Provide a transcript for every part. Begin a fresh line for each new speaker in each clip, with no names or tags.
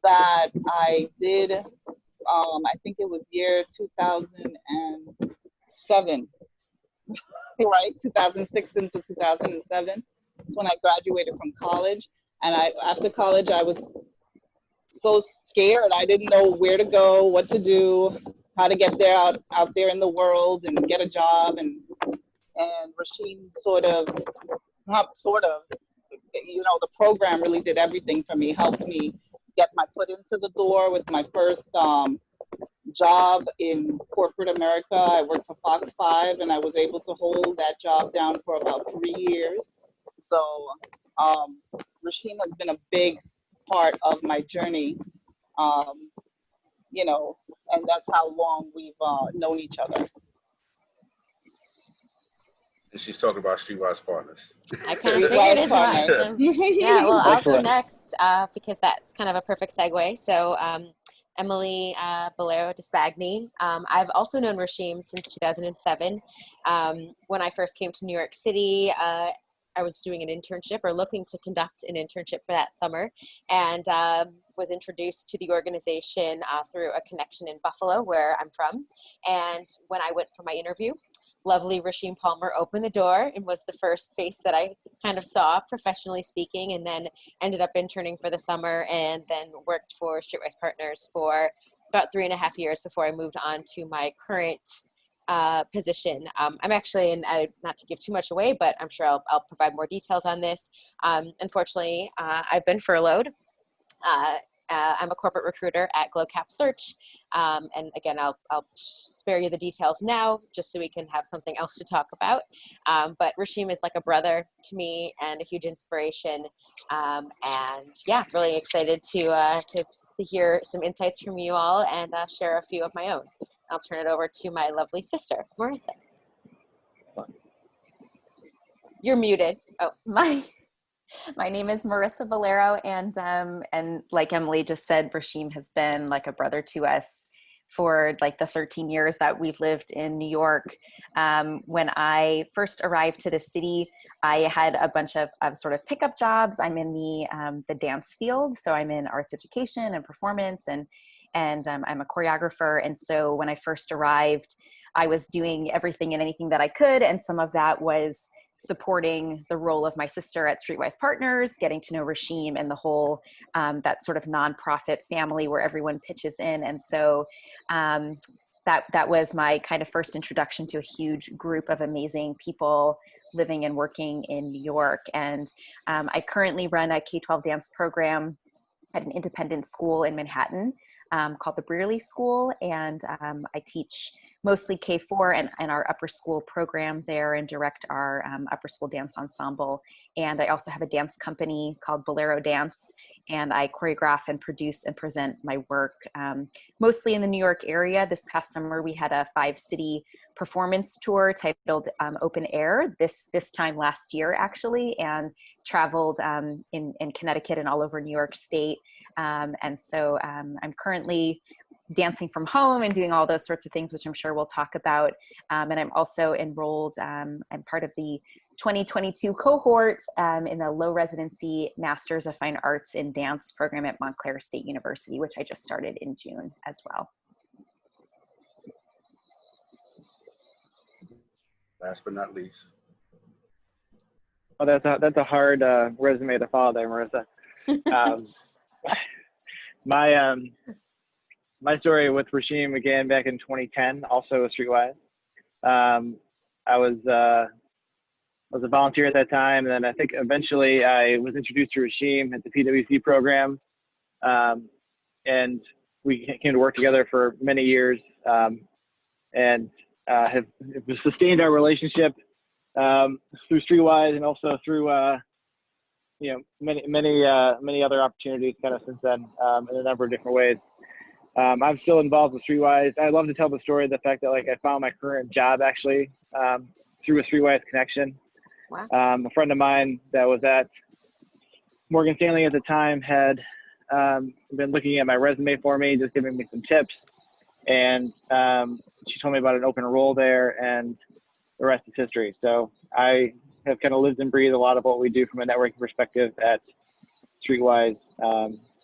that I did, I think it was year 2007, right? 2006 into 2007. That's when I graduated from college. And after college, I was so scared. I didn't know where to go, what to do, how to get there out there in the world and get a job. And Rasheen sort of, not sort of, the program really did everything for me, helped me get my foot into the door with my first job in corporate America. I worked for Fox 5 and I was able to hold that job down for about 3 years. So Rasheen has been a big part of my journey, um, and that's how long we've known each other.
And she's talking about Streetwise Partners.
I kind of figured as much. Yeah, well, I'll go
Excellent.
next because that's kind of a perfect segue. So Emilee Bolero Despagni. I've also known Rasheem since 2007. When I first came to New York City, I was doing an internship or looking to conduct an internship for that summer, and was introduced to the organization through a connection in Buffalo, where I'm from. And when I went for my interview, lovely Rasheem Palmer opened the door and was the first face that I kind of saw, professionally speaking, and then ended up interning for the summer and then worked for Streetwise Partners for about 3.5 years before I moved on to my current position. I'm actually, and not to give too much away, but I'm sure I'll provide more details on this. Unfortunately, I've been furloughed. I'm a corporate recruiter at GlowCap Search. And again, I'll spare you the details now just so we can have something else to talk about. But Rasheem is like a brother to me and a huge inspiration. And yeah, really excited to hear some insights from you all and share a few of my own. I'll turn it over to my lovely sister, Marisa. You're muted. Oh,
My name is Marisa Valero, and like Emilee just said, Rasheem has been like a brother to us for like the 13 years that we've lived in New York. When I first arrived to the city, I had a bunch of sort of pickup jobs. I'm in the dance field, so I'm in arts education and performance, and I'm a choreographer. And so when I first arrived, I was doing everything and anything that I could, and some of that was supporting the role of my sister at Streetwise Partners, getting to know Rasheem and the whole, that sort of nonprofit family where everyone pitches in. And so that was my kind of first introduction to a huge group of amazing people living and working in New York. And I currently run a K-12 dance program at an independent school in Manhattan called the Brearley School. And I teach mostly K-4 and our upper school program there and direct our upper school dance ensemble. And I also have a dance company called Bolero Dance, and I choreograph and produce and present my work mostly in the New York area. This past summer, we had a 5-city performance tour titled Open Air this time last year, actually, and traveled in Connecticut and all over New York State. And so I'm currently dancing from home and doing all those sorts of things, which I'm sure we'll talk about. And I'm also enrolled, I'm part of the 2022 cohort in the low residency Masters of Fine Arts in Dance program at Montclair State University, which I just started in June as well.
Last but not least.
Oh, that's a hard resume to follow there, Marisa. My story with Rasheem began back in 2010, also Streetwise. I was a volunteer at that time, and then I think eventually I was introduced to Rasheem at the PwC program, and we came to work together for many years, and have sustained our relationship through Streetwise and also through many other opportunities kind of since then in a number of different ways. I'm still involved with Streetwise. I love to tell the story of the fact that like I found my current job actually through a Streetwise connection.
Wow.
A friend of mine that was at Morgan Stanley at the time had been looking at my resume for me, just giving me some tips. And she told me about an open role there, and the rest is history. So I have kind of lived and breathed a lot of what we do from a networking perspective at Streetwise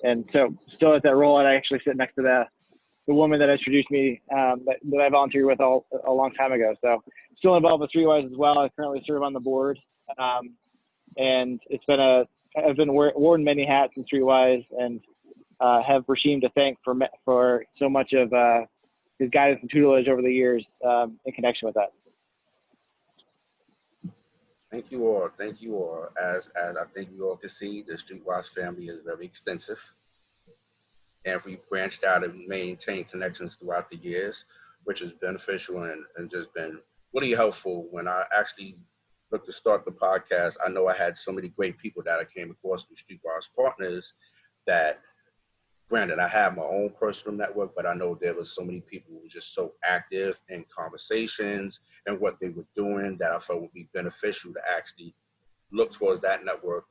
And so still at that role, and I actually sit next to the woman that introduced me, that I volunteered with a long time ago. So still involved with Streetwise as well. I currently serve on the board. And I've been worn many hats in Streetwise, and have Rashim to thank for so much of his guidance and tutelage over the years in connection with that.
Thank you all. Thank you all. As I think we all can see, the Streetwise family is very extensive. And we branched out and maintained connections throughout the years, which is beneficial and just been really helpful. When I actually looked to start the podcast, I know I had so many great people that I came across through Streetwise Partners that, granted, I have my own personal network, but I know there was so many people who were just so active in conversations and what they were doing that I felt would be beneficial to actually look towards that network,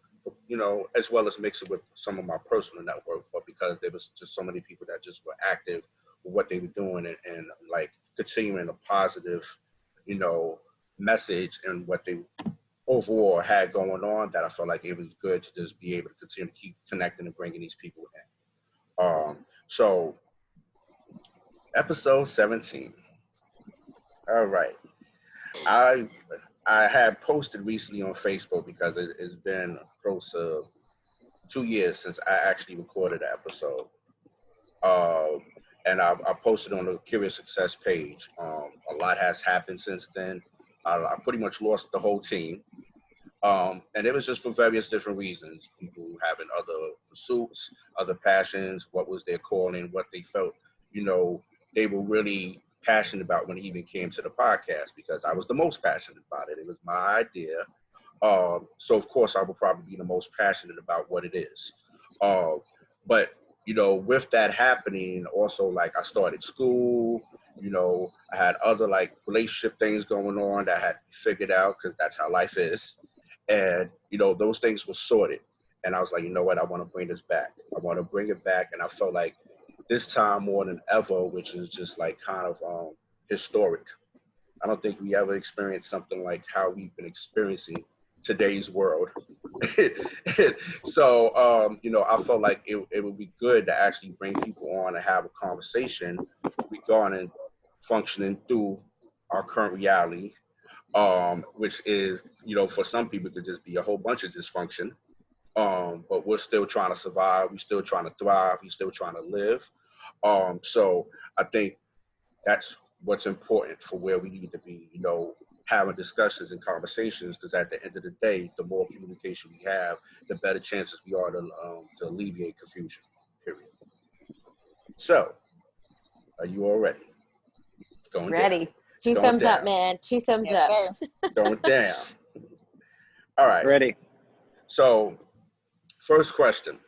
you know, as well as mix it with some of my personal network, but because there was just so many people that just were active with what they were doing and like continuing a positive, you know, message and what they overall had going on, that I felt like it was good to just be able to continue to keep connecting and bringing these people in. So episode 17. All right. I had posted recently on Facebook because it's been close to 2 years since I actually recorded an episode. And I posted on the Curious Success page. A lot has happened since then. I pretty much lost the whole team. And it was just for various different reasons. People having other pursuits, other passions, what was their calling, what they felt, you know, they were really passionate about when it even came to the podcast, because I was the most passionate about it. It was my idea. So of course I would probably be the most passionate about what it is. But, you know, with that happening, also, like, I started school, you know, I had other like relationship things going on that I had to be figured out, because that's how life is. And, you know, those things were sorted. And I was like, you know what, I want to bring this back. I want to bring it back. And I felt like this time more than ever, which is just like kind of historic. I don't think we ever experienced something like how we've been experiencing today's world. So, you know, I felt like it would be good to actually bring people on and have a conversation regarding functioning through our current reality, which is, you know, for some people it could just be a whole bunch of dysfunction. But we're still trying to survive. We're still trying to thrive. We're still trying to live. So I think that's what's important for where we need to be, you know, having discussions and conversations, because at the end of the day, the more communication we have, the better chances we are to alleviate confusion, period. So, are you all ready? It's going
Ready.
down.
Two thumbs up, man. Two thumbs up.
It's going down. All right.
Ready.
So, first question.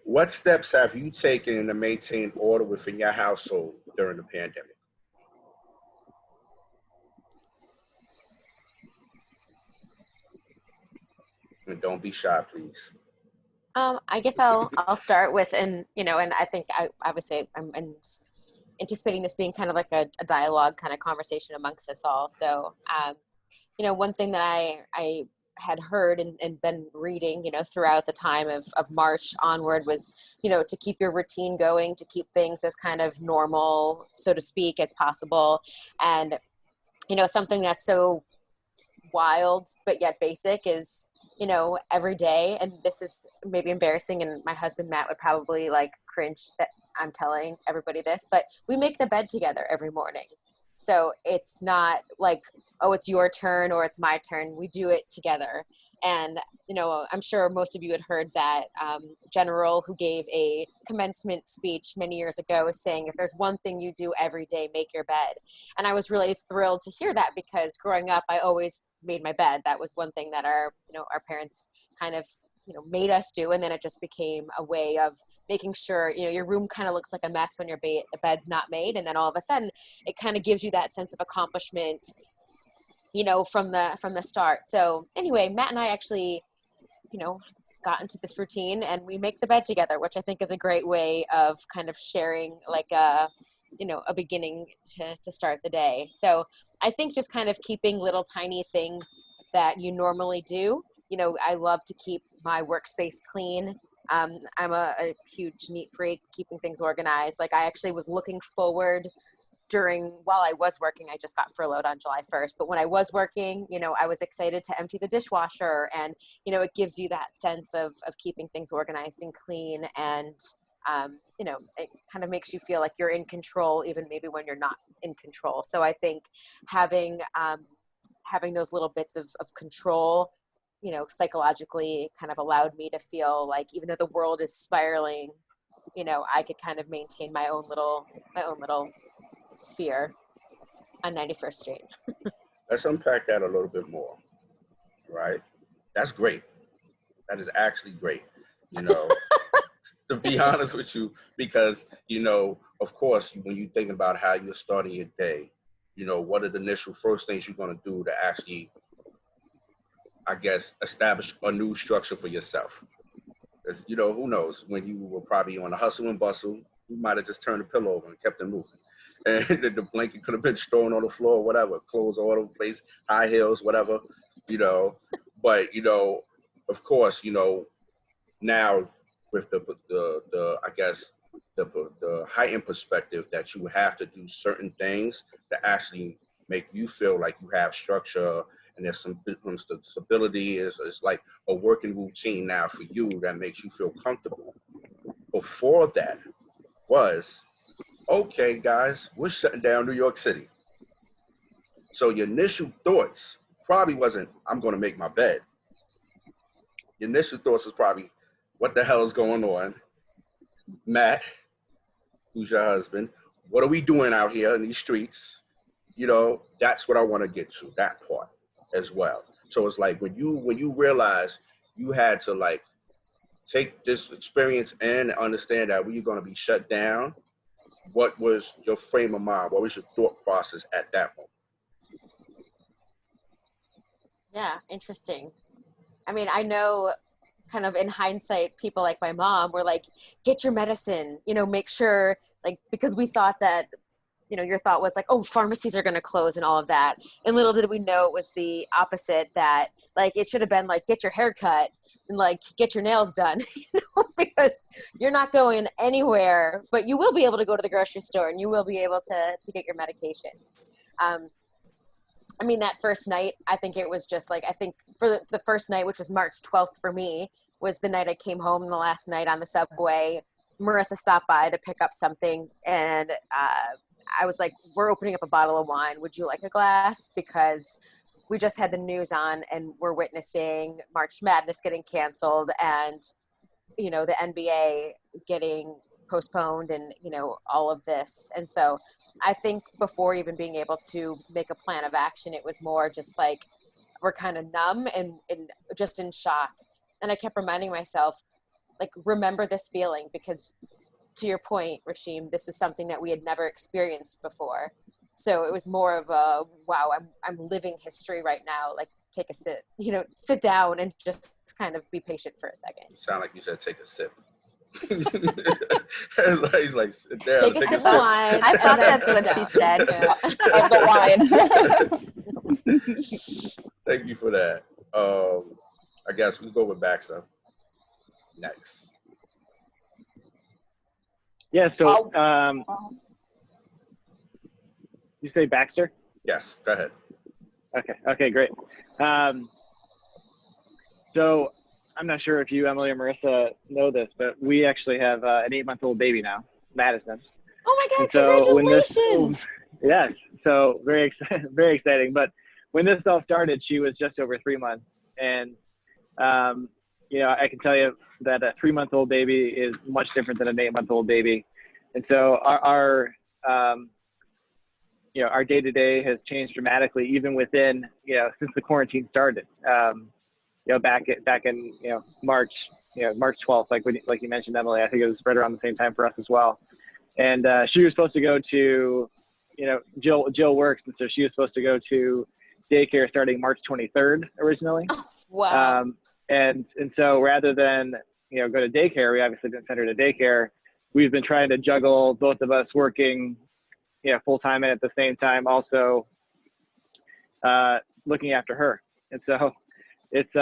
What steps have you taken to maintain order within your household during the pandemic? And don't be shy, please.
I guess I'll start with, and I think I would say I'm anticipating this being kind of like a dialogue kind of conversation amongst us all. So, one thing that I had heard and been reading, throughout the time of March onward was, to keep your routine going, to keep things as kind of normal, so to speak, as possible. And, something that's so wild, but yet basic is, every day, and this is maybe embarrassing, and my husband, Matt, would probably like cringe that I'm telling everybody this, but we make the bed together every morning. So it's not like, oh, it's your turn or it's my turn. We do it together. And, I'm sure most of you had heard that general who gave a commencement speech many years ago was saying, if there's one thing you do every day, make your bed. And I was really thrilled to hear that, because growing up, I always made my bed. That was one thing that our parents kind of, made us do. And then it just became a way of making sure, your room kind of looks like a mess when your bed's not made. And then all of a sudden it kind of gives you that sense of accomplishment, from the start. So anyway, Matt and I actually, got into this routine, and we make the bed together, which I think is a great way of kind of sharing like a beginning to start the day. So I think just kind of keeping little tiny things that you normally do you know, I love to keep my workspace clean. I'm a huge neat freak, keeping things organized. Like, I actually was looking forward while I was working. I just got furloughed on July 1st, but when I was working, you know, I was excited to empty the dishwasher, and, you know, it gives you that sense of keeping things organized and clean. And, you know, it kind of makes you feel like you're in control, even maybe when you're not in control. So I think having those little bits of control, you know, psychologically kind of allowed me to feel like, even though the world is spiraling, you know, I could kind of maintain my own little sphere on 91st Street.
Let's unpack that a little bit more, right? That's great. That is actually great, you know, to be honest with you, because, you know, of course, when you think about how you're starting your day, you know, what are the initial first things you're going to do to actually, I guess, establish a new structure for yourself? Because, you know, who knows, when you were probably on a hustle and bustle, you might have just turned the pillow over and kept it moving. And the blanket could have been thrown on the floor, whatever, clothes all over the place, high heels, whatever, you know. But, you know, of course, you know, now with the I guess, the heightened perspective that you have to do certain things to actually make you feel like you have structure, and there's some stability, is like a working routine now for you that makes you feel comfortable. Before that was, okay, guys, we're shutting down New York City. So your initial thoughts probably wasn't, I'm going to make my bed. Your initial thoughts was probably, what the hell is going on? Matt, who's your husband, what are we doing out here in these streets? You know, that's what I want to get to, that part as well. So it's like, when you realize you had to, like, take this experience and understand that we're going to be shut down, what was your frame of mind? What was your thought process at that moment?
Yeah, interesting. I mean, I know, kind of in hindsight, people like my mom were like, get your medicine, you know, make sure, like, because we thought that, you know, your thought was like, oh, pharmacies are going to close and all of that. And little did we know it was the opposite, that, like, it should have been like, get your hair cut and, like, get your nails done, you know, because you're not going anywhere, but you will be able to go to the grocery store, and you will be able to get your medications. I mean, that first night, I think it was just like, I think for the first night, which was March 12th for me, was the night I came home, the last night on the subway. Marisa stopped by to pick up something, and I was like, we're opening up a bottle of wine. Would you like a glass? Because we just had the news on, and we're witnessing March Madness getting canceled, and, you know, the NBA getting postponed, and, you know, all of this. And so I think before even being able to make a plan of action, it was more just like, we're kind of numb and just in shock. And I kept reminding myself, like, remember this feeling, because to your point, Rashim, this was something that we had never experienced before. So it was more of a, wow, I'm living history right now. Like, take a sit down and just kind of be patient for a second.
You sound like you said, take a sip. He's like, sit down,
take a sip of wine.
I thought that's what she said.
Of the wine.
Thank you for that. I guess we'll go with Baxter next.
Yeah, so you say Baxter?
Yes, go ahead.
Okay, great. So I'm not sure if you, Emilee, or Marisa know this, but we actually have an 8-month-old baby now, Madison.
Oh my God,
so
congratulations!
Yes, so very exciting. But when this all started, she was just over 3 months. And, you know, I can tell you that a 3-month-old baby is much different than an 8-month-old baby. And so our you know, our day-to-day has changed dramatically, even within, you know, since the quarantine started. You know, back in, you know, March 12th, like you mentioned, Emilee, I think it was right around the same time for us as well. And she was supposed to go to, you know, Jill works, and so she was supposed to go to daycare starting March 23rd originally.
Oh, wow.
And so rather than, you know, go to daycare, we obviously didn't send her to daycare. We've been trying to juggle both of us working, you know, full time, and at the same time also looking after her. And so it's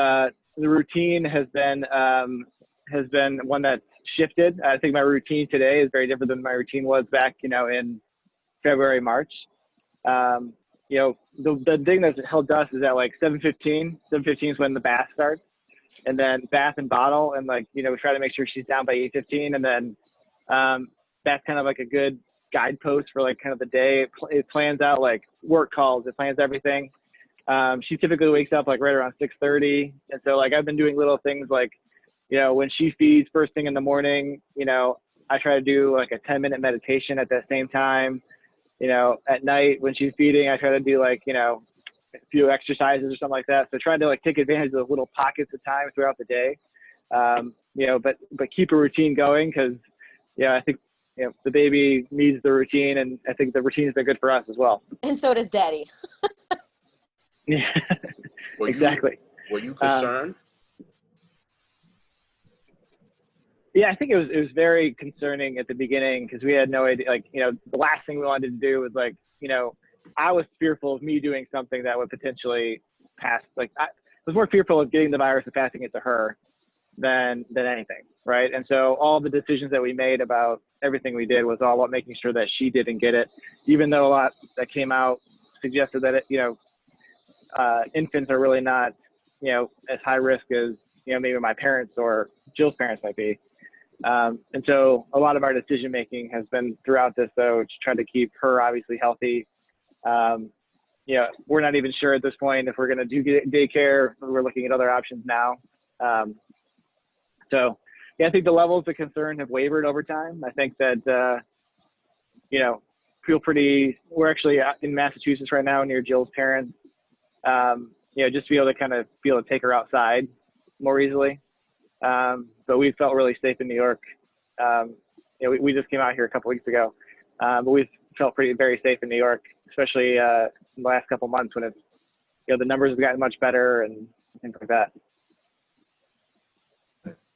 the routine has been one that's shifted. I think my routine today is very different than my routine was back, in February, March. The thing that's held us is at like 7:15 is when the bath starts, and then bath and bottle, and we try to make sure she's down by 8:15, and then that's kind of like a good guidepost for like kind of the day. It plans out like work calls, it plans everything. She typically wakes up like right around 6:30, and so like I've been doing little things like, when she feeds first thing in the morning, I try to do like a 10-minute meditation at that same time. At night when she's feeding, I try to do like, a few exercises or something like that. So trying to like take advantage of those little pockets of time throughout the day, but keep a routine going, because, I think, the baby needs the routine, and I think the routines are good for us as well.
And so does daddy.
Yeah, exactly.
Were you concerned?
Yeah, I think it was very concerning at the beginning, because we had no idea, the last thing we wanted to do was I was fearful of me doing something that would potentially pass. I was more fearful of getting the virus and passing it to her than anything, right? And so all the decisions that we made about everything we did was all about making sure that she didn't get it, even though a lot that came out suggested that infants are really not, as high risk as, maybe my parents or Jill's parents might be. And so a lot of our decision making has been throughout this, though, to try to keep her obviously healthy. We're not even sure at this point if we're going to do daycare. We're looking at other options now. So yeah, I think the levels of concern have wavered over time. I think that, we're actually in Massachusetts right now near Jill's parents. Just to be able to take her outside more easily. But we felt really safe in New York. We just came out here a couple weeks ago, but we've felt very safe in New York, especially in the last couple months when it's, the numbers have gotten much better and things like that.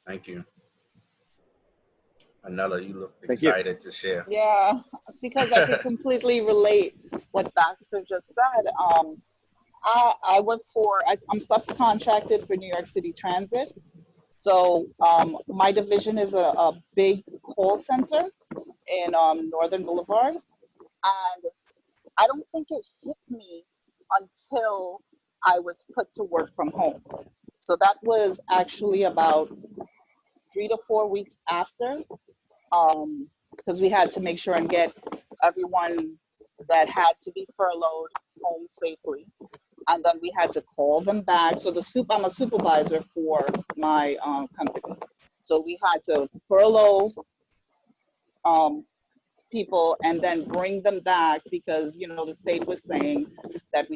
Thank you. Anella, you look excited to share.
Yeah, because I can completely relate what Baxter just said. I work I'm subcontracted for New York City Transit. So my division is a big call center in Northern Boulevard. And I don't think it hit me until I was put to work from home. So that was actually about 3 to 4 weeks after, because we had to make sure and get everyone that had to be furloughed home safely. And then we had to call them back. So I'm a supervisor for my company. So we had to furlough people and then bring them back, because, the state was saying that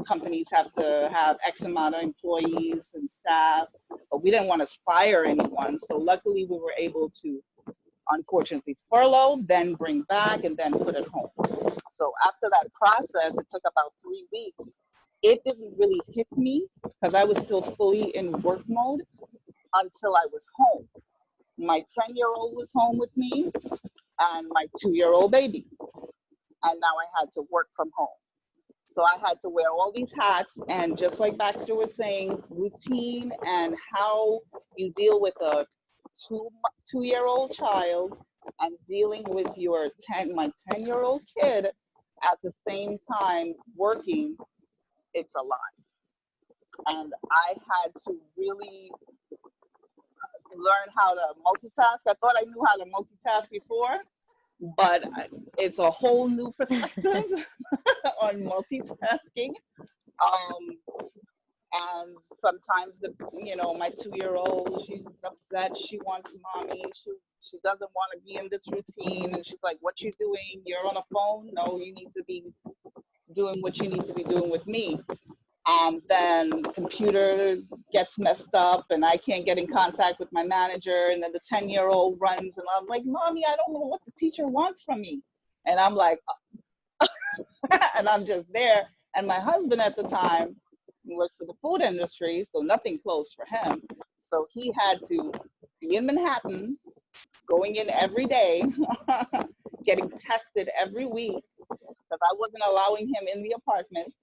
companies have to have X amount of employees and staff, but we didn't want to fire anyone. So luckily we were able to, unfortunately, furlough, then bring back, and then put it home. So after that process, it took about 3 weeks. It didn't really hit me because I was still fully in work mode until I was home. My 10-year-old was home with me and my 2-year-old baby. And now I had to work from home. So I had to wear all these hats, and just like Baxter was saying, routine and how you deal with a two-year-old child and dealing with my 10-year-old kid at the same time working, it's a lot. And I had to really learn how to multitask. I thought I knew how to multitask before, but it's a whole new perspective on multitasking. And sometimes my 2-year-old, she's upset. She wants mommy. She doesn't want to be in this routine. And she's like, what you doing? You're on a phone? No, you need to be doing what you need to be doing with me. And then the computer gets messed up and I can't get in contact with my manager. And then the 10-year-old runs and I'm like, mommy, I don't know what the teacher wants from me. And I'm like, and I'm just there. And my husband at the time, he works for the food industry, so nothing closed for him. So he had to be in Manhattan, going in every day, getting tested every week, because I wasn't allowing him in the apartment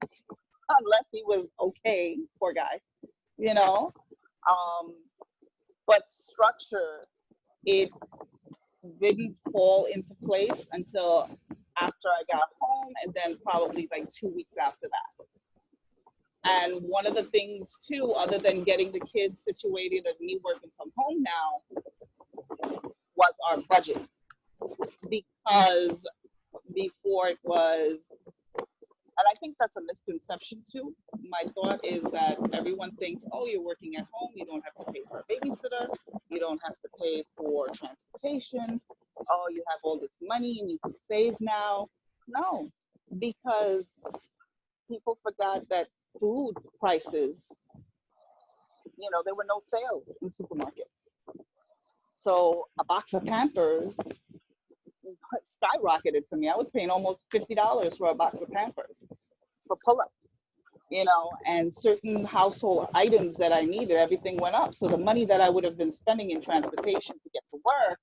unless he was okay, poor guy, But structure, it didn't fall into place until after I got home, and then probably like 2 weeks after that. And one of the things too, other than getting the kids situated and me working from home now, was our budget. Because before it was, and I think that's a misconception too. My thought is that everyone thinks, oh, you're working at home, you don't have to pay for a babysitter, you don't have to pay for transportation, oh, you have all this money and you can save now. No, because people forgot that food prices, there were no sales in supermarkets. So a box of Pampers skyrocketed for me. I was paying almost $50 for a box of Pampers for pull-ups, and certain household items that I needed, everything went up. So the money that I would have been spending in transportation to get to work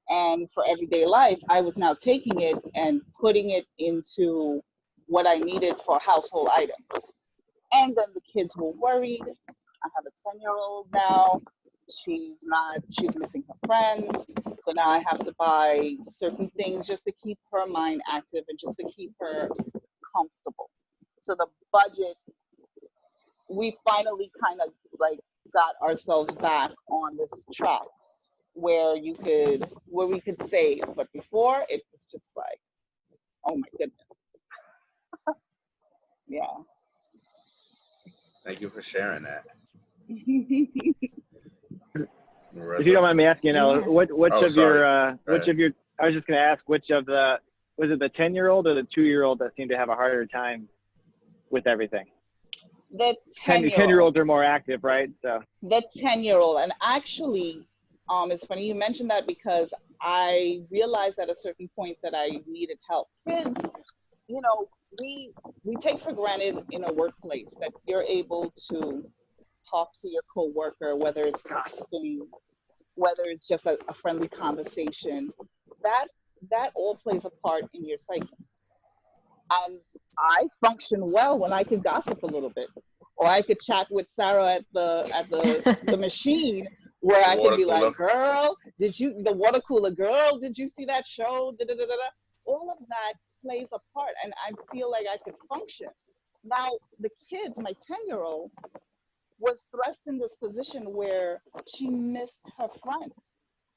and for everyday life, I was now taking it and putting it into what I needed for household items. And then the kids were worried. I have a 10-year-old now. She's missing her friends. So now I have to buy certain things just to keep her mind active and just to keep her comfortable. So the budget, we finally kind of like got ourselves back on this track where we could save. But before, it was just like, oh my goodness. Yeah.
Thank you for sharing that.
If you don't mind me asking, which of your, I was just going to ask, which of was it the 10-year-old or the 2-year-old that seemed to have a harder time with everything?
The 10-year-old.
10-year-olds are more active, right? So
the 10-year-old, and actually, it's funny you mentioned that because I realized at a certain point that I needed help. Kids, we take for granted in a workplace that you're able to talk to your coworker, whether it's gossiping, whether it's just a friendly conversation. That all plays a part in your psyche. And I function well when I could gossip a little bit, or I could chat with Sarah at the machine, where I could be like, girl, the water cooler, girl, did you see that show? Da-da-da-da-da. All of that plays a part, and I feel like I could function. Now, the kids, my 10-year-old, was thrust in this position where she missed her friends.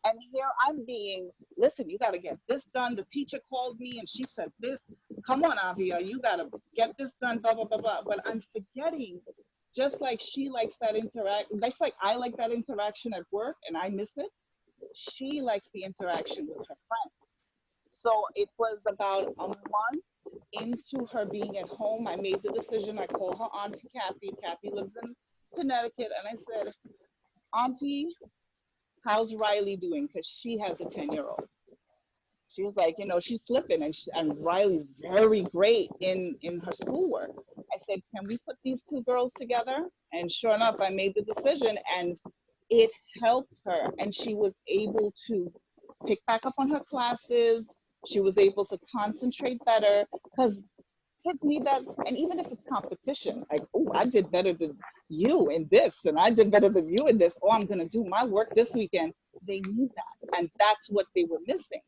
And here I'm being, listen, you got to get this done. The teacher called me and she said this. Come on, Avia, you got to get this done, blah, blah, blah, blah. But I'm forgetting, just like she likes that just like I like that interaction at work and I miss it, she likes the interaction with her friends. So it was about a month into her being at home, I made the decision. I called her Auntie Kathy. Kathy lives in Connecticut. And I said, Auntie, how's Riley doing? Because she has a 10-year-old. She was like, she's slipping, and Riley's very great in her schoolwork. I said, can we put these two girls together? And sure enough, I made the decision, and it helped her. And she was able to pick back up on her classes. She was able to concentrate better, because kids need that. And even if it's competition, like, oh, I did better than you in this, and I did better than you in this. Oh, I'm going to do my work this weekend. They need that. And that's what they were missing.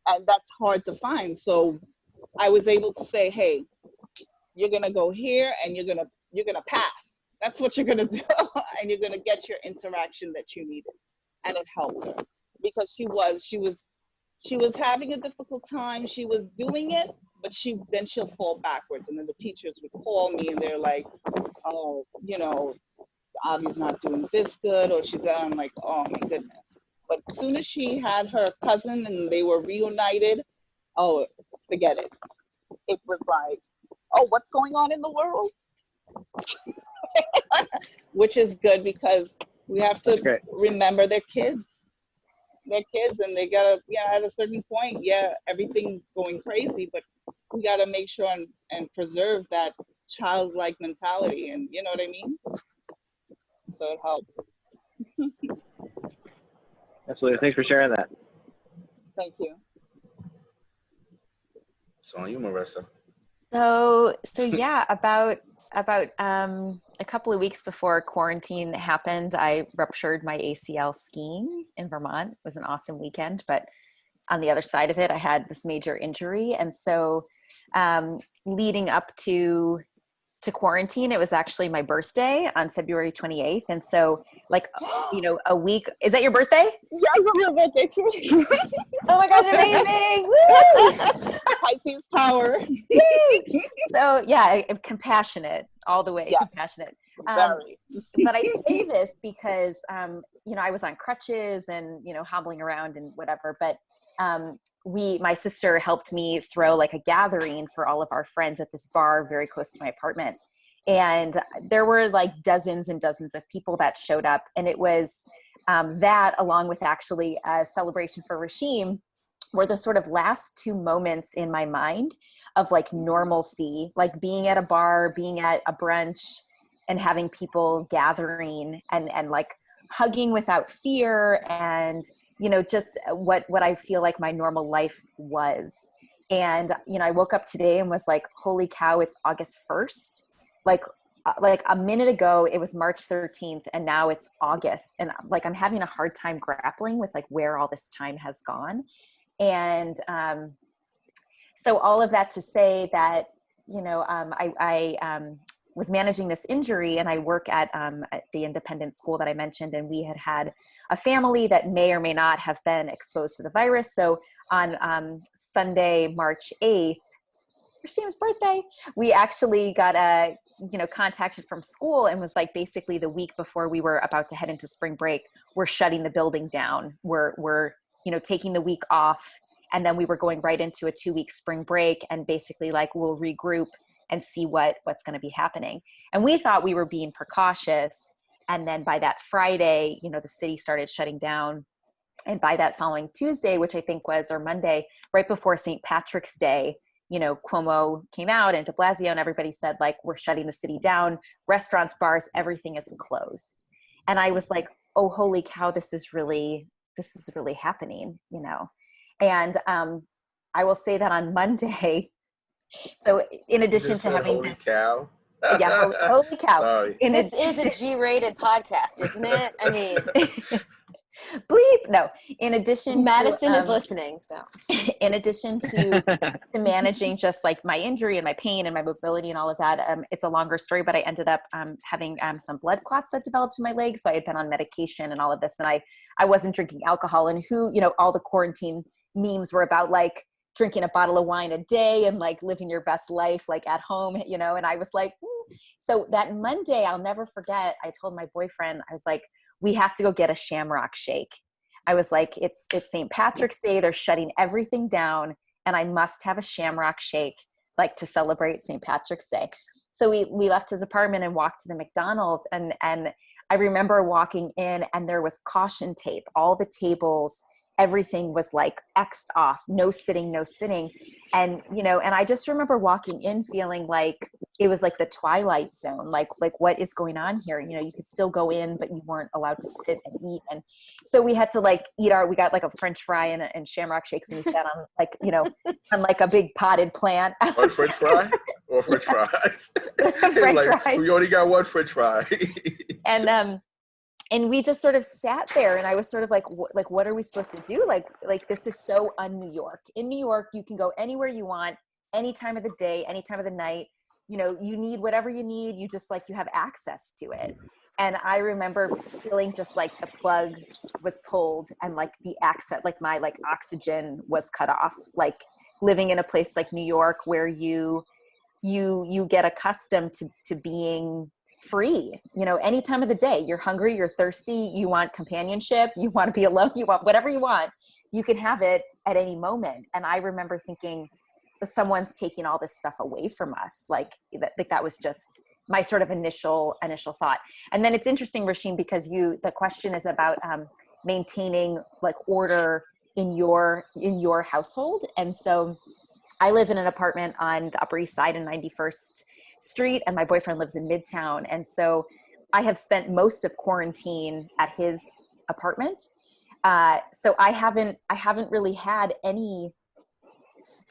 And that's hard to find. So I was able to say, hey, you're going to go here and you're going to pass. That's what you're going to do. And you're going to get your interaction that you needed. And it helped her because she was having a difficult time. She was doing it, but then she'll fall backwards. And then the teachers would call me and they're like, oh, Avi's not doing this good, or she's I'm like, oh my goodness. But as soon as she had her cousin and they were reunited, oh, forget it. It was like, oh, what's going on in the world? Which is good because we have to remember they're kids. They're kids and they gotta, at a certain point, everything's going crazy, but we gotta make sure and preserve that childlike mentality, and you know what I mean? So it helped.
Absolutely. Thanks for sharing that.
Thank you.
So on you, Marisa.
So yeah, about about a couple of weeks before quarantine happened, I ruptured my ACL skiing in Vermont. It was an awesome weekend, but on the other side of it, I had this major injury. And so leading up to quarantine, it was actually my birthday on February 28th. And so like, a week, is that your birthday?
Yes, it's your birthday too.
Oh my God, amazing. Woo!
Pisces power.
So yeah, I'm compassionate all the way,
Yes.
compassionate.
Very.
But I say this because, I was on crutches and, hobbling around and whatever, but my sister helped me throw like a gathering for all of our friends at this bar very close to my apartment. And there were like dozens and dozens of people that showed up. And it was that along with actually a celebration for Rashim were the sort of last two moments in my mind of like normalcy, like being at a bar, being at a brunch and having people gathering and like hugging without fear and, just what I feel like my normal life was. And, I woke up today and was like, holy cow, it's August 1st. Like a minute ago, it was March 13th and now it's August. And like, I'm having a hard time grappling with like where all this time has gone. And so all of that to say that, I was managing this injury and I work at the independent school that I mentioned. And we had a family that may or may not have been exposed to the virus. So on Sunday, March 8th, Rashim's birthday, we actually got contacted from school and was like, basically the week before we were about to head into spring break, we're shutting the building down. We're taking the week off. And then we were going right into a 2-week spring break and basically like, we'll regroup and see what's going to be happening. And we thought we were being precautious. And then by that Friday, the city started shutting down. And by that following Tuesday, which I think was, or Monday, right before St. Patrick's Day, Cuomo came out and de Blasio and everybody said like, we're shutting the city down, restaurants, bars, everything is closed. And I was like, oh, holy cow, this is really happening, And I will say that on Monday, so in addition to having
holy
this,
cow.
yeah, holy cow.
Sorry.
This is a G-rated podcast, isn't it? I mean,
bleep. No, in addition
Madison
to,
is listening. So
in addition to managing just like my injury and my pain and my mobility and all of that, it's a longer story, but I ended up having some blood clots that developed in my legs. So I had been on medication and all of this, and I wasn't drinking alcohol. And all the quarantine memes were about like drinking a bottle of wine a day and like living your best life like at home, and I was like, So that Monday, I'll never forget, I told my boyfriend, I was like, we have to go get a Shamrock Shake. I was like, it's St. Patrick's Day. They're shutting everything down and I must have a Shamrock Shake like to celebrate St. Patrick's Day. So we left his apartment and walked to the McDonald's and I remember walking in and there was caution tape, all the tables, everything was like X'd off, no sitting. And, and I just remember walking in feeling like it was like the Twilight Zone, like what is going on here? You could still go in, but you weren't allowed to sit and eat. And so we had to like we got like a French fry and Shamrock Shakes and we sat on like, on like a big potted plant.
One French fry or French fries?
French fries.
We only got one French fry.
And we just sort of sat there and I was sort of like, what are we supposed to do? Like this is so un-New York. In New York, you can go anywhere you want, any time of the day, any time of the night. You need whatever you need. You just like, you have access to it. And I remember feeling just like the plug was pulled and like the accent, like my like oxygen was cut off, like living in a place like New York where you get accustomed to being free, any time of the day. You're hungry, you're thirsty, you want companionship, you want to be alone, you want whatever you want, you can have it at any moment. And I remember thinking, someone's taking all this stuff away from us. Like that was just my sort of initial thought. And then it's interesting, Rashim, because the question is about maintaining like order in your household. And so I live in an apartment on the Upper East Side in 91st Street, and my boyfriend lives in Midtown. And so I have spent most of quarantine at his apartment. So I haven't really had any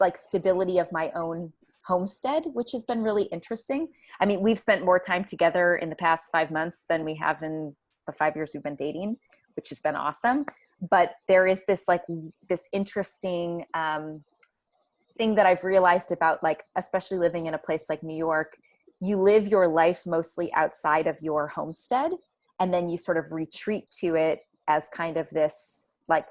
like stability of my own homestead, which has been really interesting. I mean, we've spent more time together in the past 5 months than we have in the 5 years we've been dating, which has been awesome. But there is this like this interesting thing that I've realized about, like, especially living in a place like New York, you live your life mostly outside of your homestead, and then you sort of retreat to it as kind of this, like,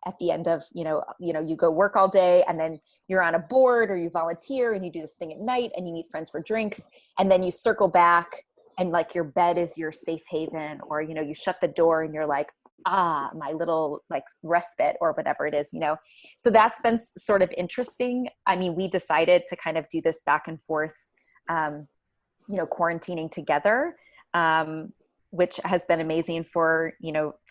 at the end of, you go work all day, and then you're on a board or you volunteer and you do this thing at night and you meet friends for drinks, and then you circle back and like your bed is your safe haven, or, you shut the door and you're like, my little like respite or whatever it is, So that's been sort of interesting. I mean, we decided to kind of do this back and forth, quarantining together, which has been amazing for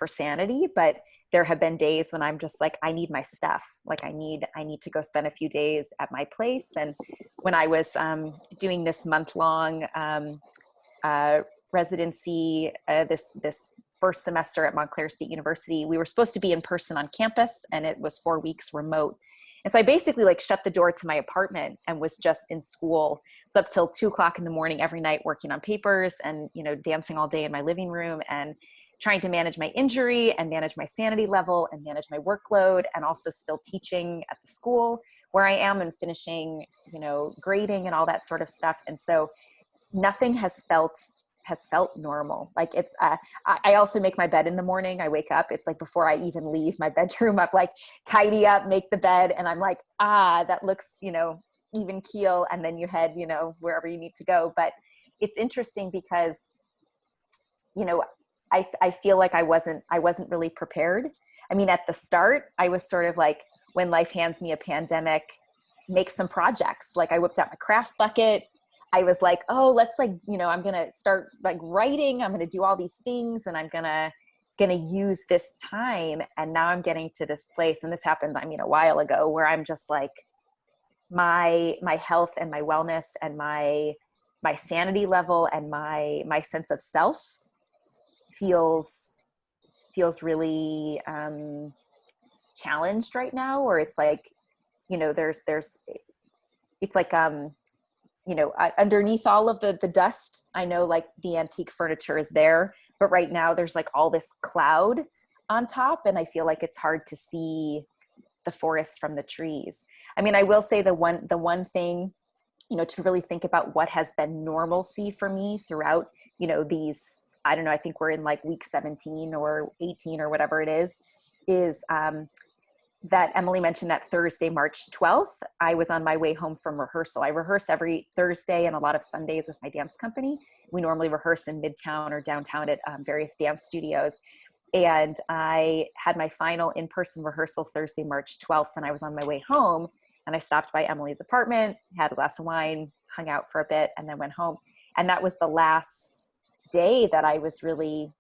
sanity. But there have been days when I'm just like, I need my stuff. Like I need to go spend a few days at my place. And when I was doing this month-long residency, this first semester at Montclair State University, we were supposed to be in person on campus, and it was 4 weeks remote. And so I basically like shut the door to my apartment and was just in school. So up till 2:00 in the morning every night, working on papers and, dancing all day in my living room and trying to manage my injury and manage my sanity level and manage my workload, and also still teaching at the school where I am and finishing, grading and all that sort of stuff. And so nothing has felt normal. Like it's, I also make my bed in the morning. I wake up, it's like before I even leave my bedroom, I'm like tidy up, make the bed. And I'm like, that looks, even keel. And then you head, wherever you need to go. But it's interesting because, I feel like I wasn't really prepared. I mean, at the start, I was sort of like, when life hands me a pandemic, make some projects. Like I whipped out my craft bucket. I was like, oh, let's like, I'm going to start like writing. I'm going to do all these things, and I'm going to use this time. And now I'm getting to this place. And this happened, a while ago, where I'm just like, my health and my wellness and my sanity level and my sense of self feels really challenged right now. Or it's like, it's like, underneath all of the dust, I know like the antique furniture is there, but right now there's like all this cloud on top, and I feel like it's hard to see the forest from the trees. I mean, I will say the one thing, to really think about what has been normalcy for me throughout, these, I don't know, I think we're in like week 17 or 18 or whatever it is that Emilee mentioned that Thursday, March 12th, I was on my way home from rehearsal. I rehearse every Thursday and a lot of Sundays with my dance company. We normally rehearse in Midtown or downtown at various dance studios. And I had my final in-person rehearsal Thursday, March 12th, and I was on my way home, and I stopped by Emilee's apartment, had a glass of wine, hung out for a bit, and then went home. And that was the last day that I was really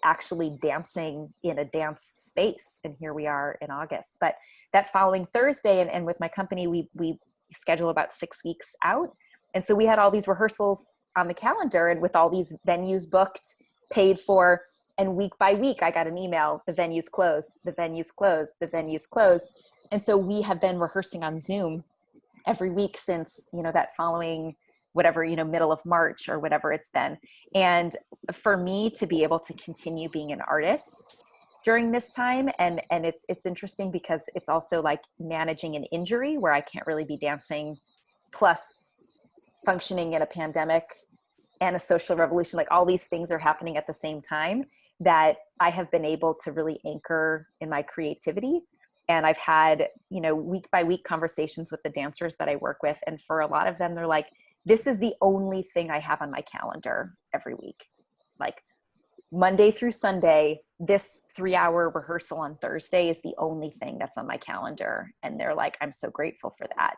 actually dancing in a dance space. And here we are in August. But that following Thursday, and with my company, we schedule about 6 weeks out. And so we had all these rehearsals on the calendar, and with all these venues booked, paid for, and week by week, I got an email, the venue's closed, the venue's closed, the venue's closed. And so we have been rehearsing on Zoom every week since, that following whatever, middle of March or whatever it's been. And for me to be able to continue being an artist during this time, and it's interesting because it's also like managing an injury where I can't really be dancing, plus functioning in a pandemic and a social revolution. Like all these things are happening at the same time, that I have been able to really anchor in my creativity. And I've had, week by week conversations with the dancers that I work with. And for a lot of them, they're like, this is the only thing I have on my calendar every week. Like Monday through Sunday, this 3-hour rehearsal on Thursday is the only thing that's on my calendar. And they're like, I'm so grateful for that,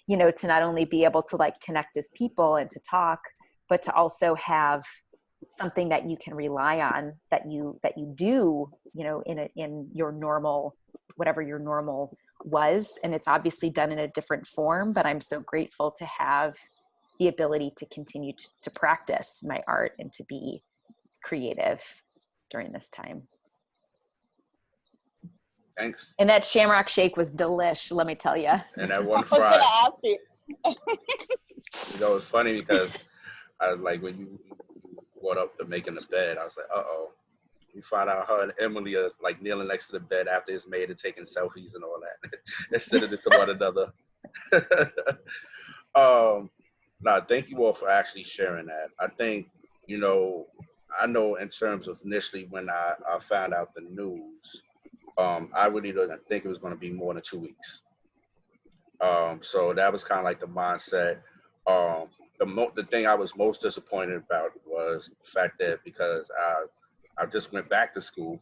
to not only be able to like connect as people and to talk, but to also have something that you can rely on, that you do, in your normal, whatever your normal was. And it's obviously done in a different form, but I'm so grateful to have the ability to continue to practice my art and to be creative during this time.
Thanks.
And that Shamrock Shake was delish, let me tell you.
And that one
I was gonna
fry.
ask you.
You know, it's funny because I like when you brought up the making the bed, I was like, uh-oh. We find out her and Emilee are like kneeling next to the bed after it's made and taking selfies and all that and sending it to one another. Nah, thank you all for actually sharing that. I think, you know, I know in terms of initially when I found out the news, I really didn't think it was going to be more than 2 weeks. So that was kind of like the mindset. The thing I was most disappointed about was the fact that because I just went back to school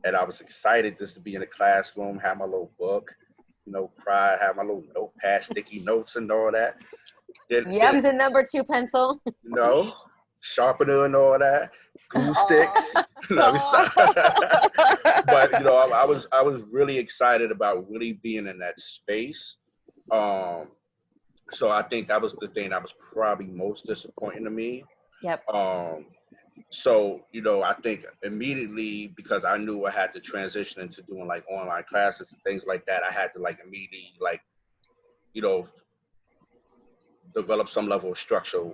and I was excited just to be in the classroom, have my little book, you know, cry, have my little notepad, sticky notes and all that.
Yums and number 2 pencil.
You know, sharpener and all that, glue sticks. No, but you know, I was really excited about really being in that space. So I think that was the thing that was probably most disappointing to me.
Yep.
So, you know, I think immediately because I knew I had to transition into doing like online classes and things like that, I had to like immediately like, you know, develop some level of structure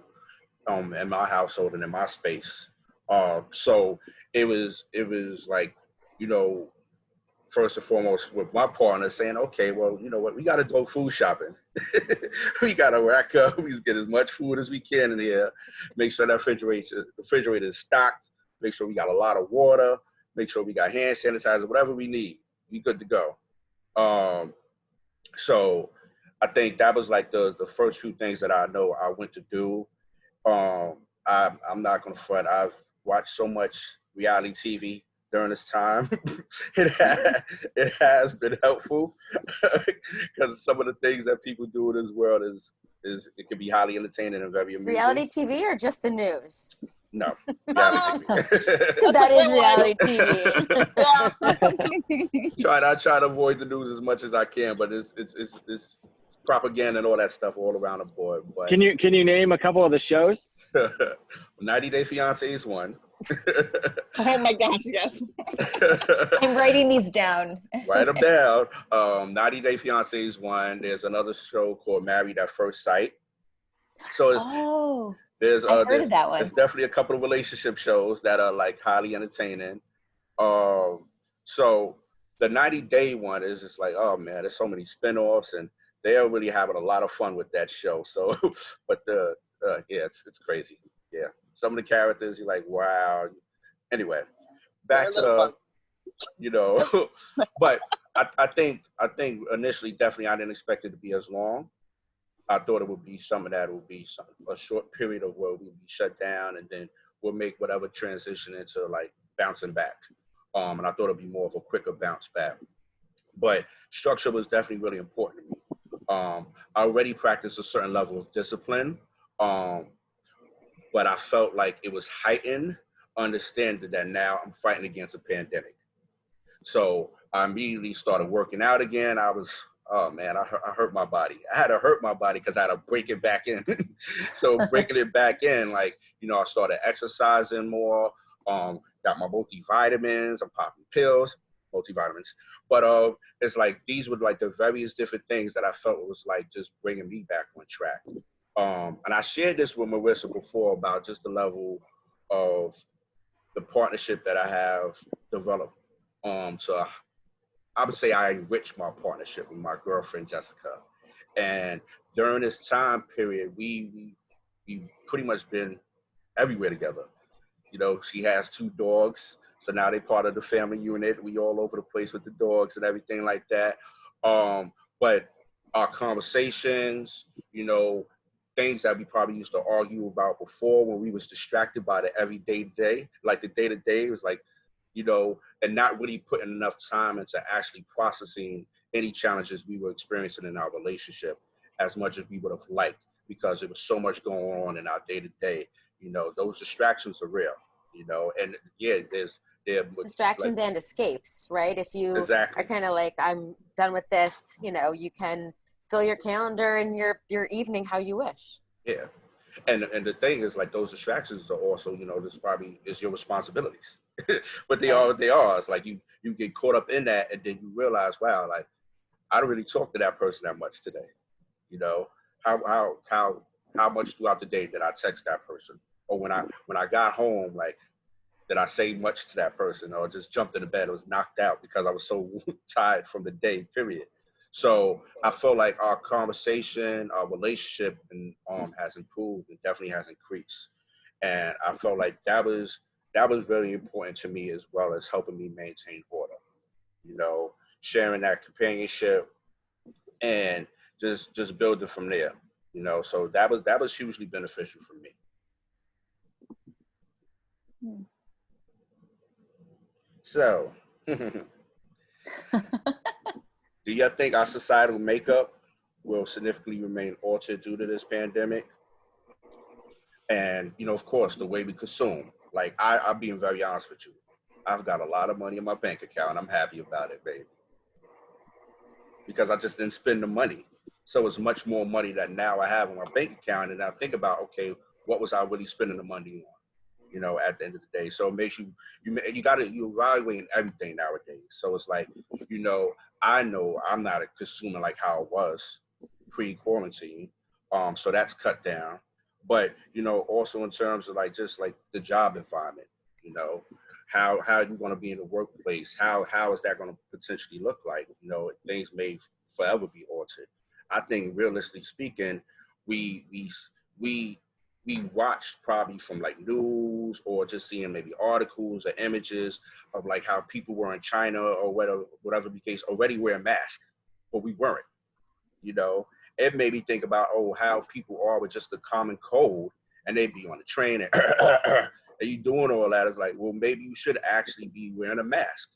in my household and in my space. So it was like, you know, first and foremost with my partner saying, okay, well, you know what, we got to go food shopping. We got to rack up. We get as much food as we can in here. Make sure that refrigerator is stocked. Make sure we got a lot of water. Make sure we got hand sanitizer, whatever we need. We good to go. So I think that was like the first few things that I know I went to do. I'm not gonna front. I've watched so much reality TV during this time. It has been helpful because some of the things that people do in this world is it can be highly entertaining and very amusing.
Reality TV or just the news?
No, reality TV.
That is reality TV.
I try to avoid the news as much as I can, but it's propaganda and all that stuff all around the board. But
Can you name a couple of the shows?
90 Day Fiancé is one.
Oh my gosh, yes.
I'm writing these down.
Write them down. 90 Day Fiancé is one. There's another show called Married at First Sight. So I've heard
of that one.
There's definitely a couple of relationship shows that are like highly entertaining. So the 90 Day one is just like, oh man, there's so many spinoffs and they are really having a lot of fun with that show. So, but yeah, it's crazy. Yeah, some of the characters you're like, wow. Anyway, back to you know, but I think initially definitely I didn't expect it to be as long. I thought it would be something that would be a short period of where we'd be shut down and then we'll make whatever transition into like bouncing back. And I thought it'd be more of a quicker bounce back. But structure was definitely really important to me. I already practiced a certain level of discipline, but I felt like it was heightened, understanding that now I'm fighting against a pandemic. So I immediately started working out again. Oh man, I hurt my body. I had to hurt my body because I had to break it back in. So breaking it back in, like, you know, I started exercising more, got my multivitamins, I'm popping pills, multivitamins. But it's like, these were like the various different things that I felt was like just bringing me back on track. And I shared this with Marisa before about just the level of the partnership that I have developed. So I would say I enriched my partnership with my girlfriend, Jessica. And during this time period, we pretty much been everywhere together. You know, she has 2 dogs. So now they're part of the family unit. We all over the place with the dogs and everything like that. But our conversations, you know, things that we probably used to argue about before when we was distracted by the everyday day, like the day-to-day was like, you know, and not really putting enough time into actually processing any challenges we were experiencing in our relationship as much as we would have liked, because there was so much going on in our day-to-day. You know, those distractions are real, you know, and yeah, there
distractions and escapes, right? If you
exactly.
are kind of like, I'm done with this, you know, you can fill your calendar and your evening how you wish.
Yeah. And the thing is, like, those distractions are also, you know, this probably is your responsibilities. But they are what they are. It's like you get caught up in that and then you realize, wow, like, I don't really talk to that person that much today, you know? how much throughout the day did I text that person, or when I got home, like, did I say much to that person, or just jumped in the bed, or was knocked out because I was so tired from the day, period. So I feel like our conversation, our relationship, and has improved and definitely has increased. And I felt like that was very important to me, as well as helping me maintain order. You know, sharing that companionship and just build it from there. You know, so that was hugely beneficial for me.
Hmm.
So, do you think our societal makeup will significantly remain altered due to this pandemic? And, of course, the way we consume. Like, I'm being very honest with you. I've got a lot of money in my bank account, and I'm happy about it, baby, because I just didn't spend the money. So it's much more money that now I have in my bank account, and I think about, okay, what was I really spending the money on? At the end of the day. So it makes you evaluating everything nowadays. So it's like, I know I'm not consuming like how it was pre-quarantine. So that's cut down. But, also in terms of like just like the job environment, you know, how you going to be in the workplace, how is that going to potentially look like? Things may forever be altered. I think realistically speaking, we we we we watched probably from like news or just seeing maybe articles or images of like how people were in China or whatever the case already wearing masks, but we weren't. You know, it made me think about how people are with just a common cold, and they'd be on the train and are you doing all that? It's like, well, maybe you should actually be wearing a mask.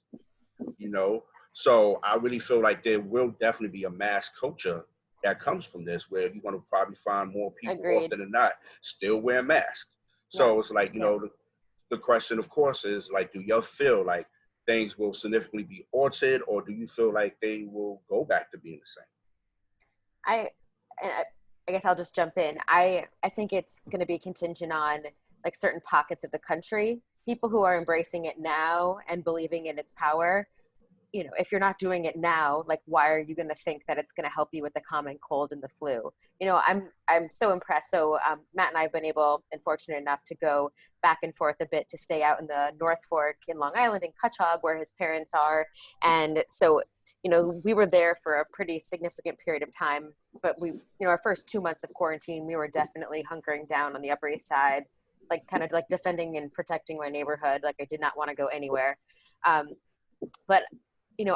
You know, so I really feel like there will definitely be a mask culture that comes from this, where you're going to probably find more people
Agreed.
often than not still wear masks.
Yeah.
So it's like, the question, of course, is like, do you feel like things will significantly be altered, or do you feel like they will go back to being the same?
I and I guess I'll just jump in. I think it's going to be contingent on like certain pockets of the country, people who are embracing it now and believing in its power. If you're not doing it now, like, why are you going to think that it's going to help you with the common cold and the flu? I'm so impressed. So Matt and I have been able and fortunate enough to go back and forth a bit to stay out in the North Fork in Long Island in Cutchogue, where his parents are. And so, we were there for a pretty significant period of time, but our first 2 months of quarantine, we were definitely hunkering down on the Upper East Side, like kind of like defending and protecting my neighborhood. Like, I did not want to go anywhere. But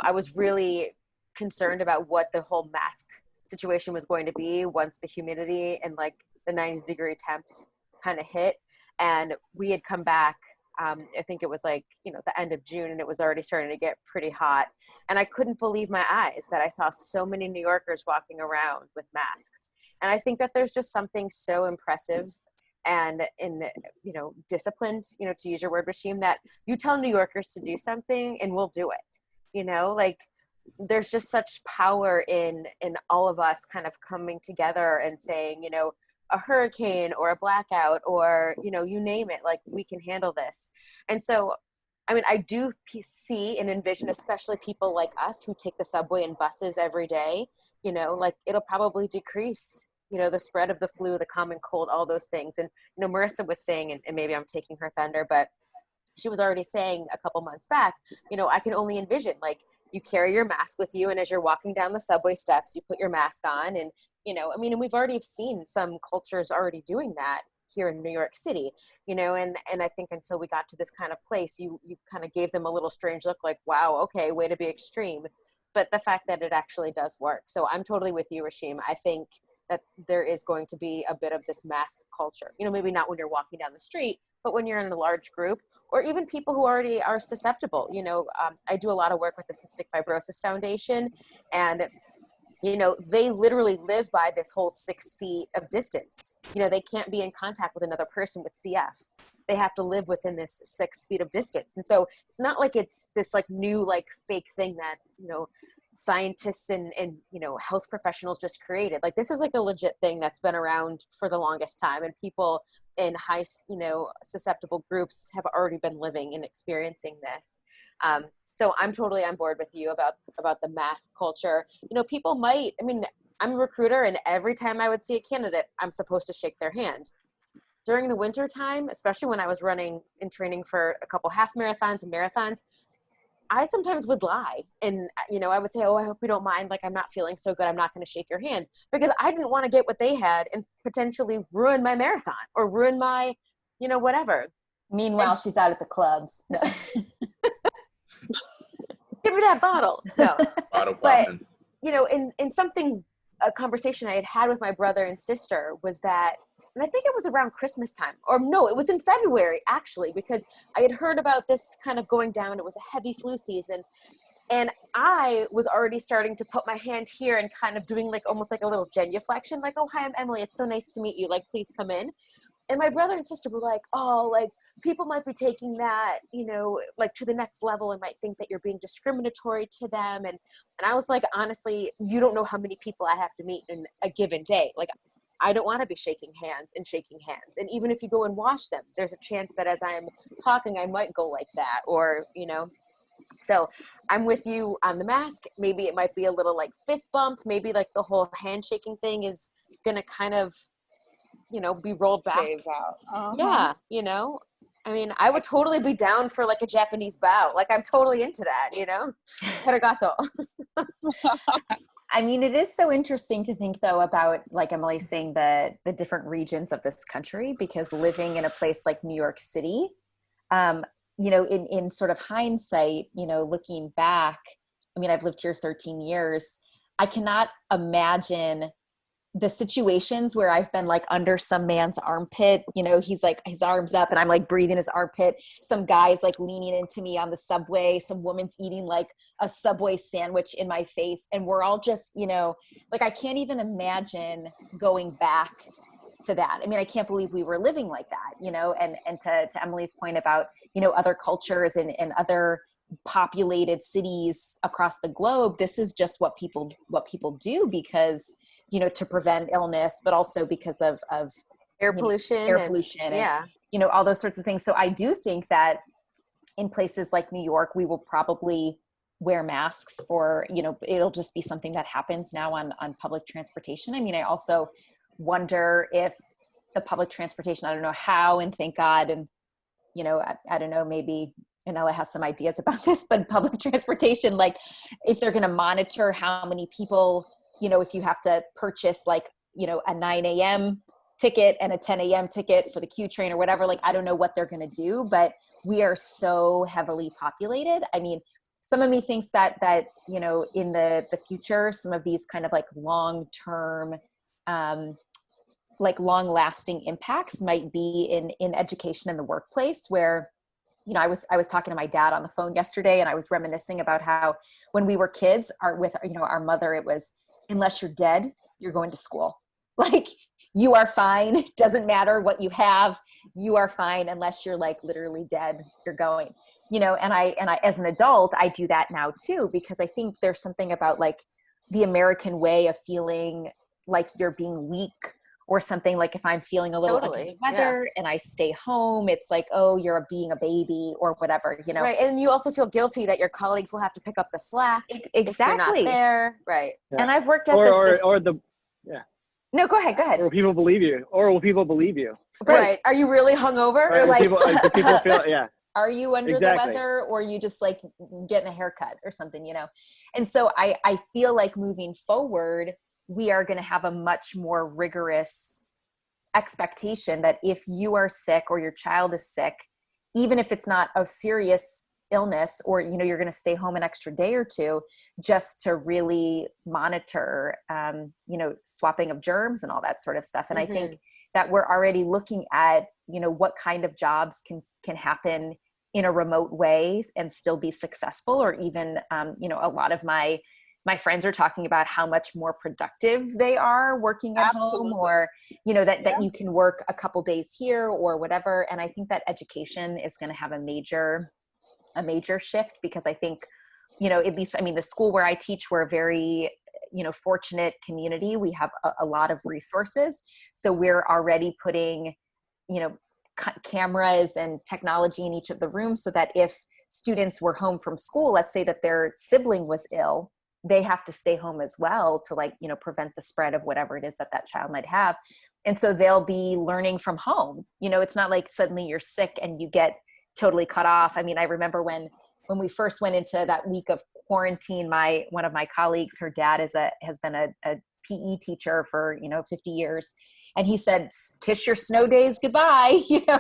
I was really concerned about what the whole mask situation was going to be once the humidity and like the 90-degree temps kind of hit. And we had come back, I think it was like, the end of June, and it was already starting to get pretty hot. And I couldn't believe my eyes that I saw so many New Yorkers walking around with masks. And I think that there's just something so impressive and disciplined, to use your word, Rashim, that you tell New Yorkers to do something and we'll do it. Like, there's just such power in all of us kind of coming together and saying, a hurricane or a blackout or, you name it, like, we can handle this. And so, I mean, I do see and envision, especially people like us who take the subway and buses every day, like, it'll probably decrease, the spread of the flu, the common cold, all those things. And, Marisa was saying, and maybe I'm taking her thunder, but she was already saying a couple months back, I can only envision, like, you carry your mask with you, and as you're walking down the subway steps, you put your mask on. And, and we've already seen some cultures already doing that here in New York City, and I think until we got to this kind of place, you kind of gave them a little strange look, like, wow, okay, way to be extreme. But the fact that it actually does work. So I'm totally with you, Rashim. I think that there is going to be a bit of this mask culture, maybe not when you're walking down the street, but when you're in a large group, or even people who already are susceptible. I do a lot of work with the Cystic Fibrosis Foundation, and they literally live by this whole 6 feet of distance. They can't be in contact with another person with CF. They have to live within this 6 feet of distance. And so it's not like it's this like new, like, fake thing that, scientists and health professionals just created. Like, this is like a legit thing that's been around for the longest time, and people in high, susceptible groups have already been living and experiencing this. So I'm totally on board with you about the mask culture. People might, I'm a recruiter, and every time I would see a candidate, I'm supposed to shake their hand. During the winter time, especially when I was running and training for a couple half marathons and marathons, I sometimes would lie. And, I would say, oh, I hope you don't mind. Like, I'm not feeling so good. I'm not going to shake your hand, because I didn't want to get what they had and potentially ruin my marathon or ruin my, whatever.
Meanwhile, she's out at the clubs. No.
Give me that bottle. No.
Bottle
But,
popping.
a conversation I had with my brother and sister was that, and I think it was around Christmas time, or no, it was in February actually, because I had heard about this kind of going down. It was a heavy flu season. And I was already starting to put my hand here and kind of doing like almost like a little genuflection, like, oh, hi, I'm Emilee. It's so nice to meet you. Like, please come in. And my brother and sister were like, oh, like, people might be taking that, like to the next level and might think that you're being discriminatory to them. And I was like, honestly, you don't know how many people I have to meet in a given day. Like, I don't want to be shaking hands. And even if you go and wash them, there's a chance that as I'm talking, I might go like that, or, so I'm with you on the mask. Maybe it might be a little like fist bump. Maybe like the whole handshaking thing is going to kind of, be rolled back.
Phase out.
Yeah. I mean, I would totally be down for like a Japanese bow. Like, I'm totally into that, Arigato.
I mean, it is so interesting to think though about, like Emilee saying, the different regions of this country, because living in a place like New York City, in sort of hindsight, looking back, I mean, I've lived here 13 years. I cannot imagine the situations where I've been like under some man's armpit, he's like his arms up and I'm like breathing his armpit. Some guy's like leaning into me on the subway. Some woman's eating like a Subway sandwich in my face. And we're all just, like, I can't even imagine going back to that. I mean, I can't believe we were living like that, and to Emilee's point about, other cultures and other populated cities across the globe, this is just what people do because, to prevent illness, but also because of
Air pollution.
And, all those sorts of things. So I do think that in places like New York, we will probably wear masks for, it'll just be something that happens now on public transportation. I mean, I also wonder if the public transportation, I don't know how, and thank God, and, I don't know, maybe Anella has some ideas about this, but public transportation, like if they're going to monitor how many people, if you have to purchase like, a 9 a.m. ticket and a 10 a.m. ticket for the Q train or whatever, like, I don't know what they're going to do, but we are so heavily populated. I mean, some of me thinks that, in the future, some of these kind of like long-term, like long-lasting impacts might be in education in the workplace where, I was talking to my dad on the phone yesterday and I was reminiscing about how when we were kids, our mother, it was, unless you're dead, you're going to school. Like, you are fine. It doesn't matter what you have. You are fine unless you're like literally dead, you're going, and I, as an adult, I do that now too, because I think there's something about like the American way of feeling like you're being weak or something. Like if I'm feeling a little under the weather and I stay home, it's like, oh, you're being a baby or whatever,
Right. And you also feel guilty that your colleagues will have to pick up the slack if you're not there. Right.
Yeah. And I've worked at No, go ahead.
Or will people believe you?
Right. Are you really hungover?
Right.
Or like,
people feel, yeah.
Are you under the weather, or you just like getting a haircut or something, And so I feel like moving forward, we are going to have a much more rigorous expectation that if you are sick or your child is sick, even if it's not a serious illness or, you're going to stay home an extra day or two, just to really monitor, swapping of germs and all that sort of stuff. And I think that we're already looking at, what kind of jobs can happen in a remote way and still be successful, or even, a lot of my friends are talking about how much more productive they are working at home, or, that you can work a couple days here or whatever. And I think that education is going to have a major shift, because I think, at least, the school where I teach, we're a very, fortunate community. We have a lot of resources. So we're already putting, cameras and technology in each of the rooms so that if students were home from school, let's say that their sibling was ill, they have to stay home as well to like, you know, prevent the spread of whatever it is that that child might have. And so they'll be learning from home. You know, it's not like suddenly you're sick and you get totally cut off. I mean, I remember when we first went into that week of quarantine, one of my colleagues, her dad has been a PE teacher for, you know, 50 years. And he said, kiss your snow days goodbye, you know,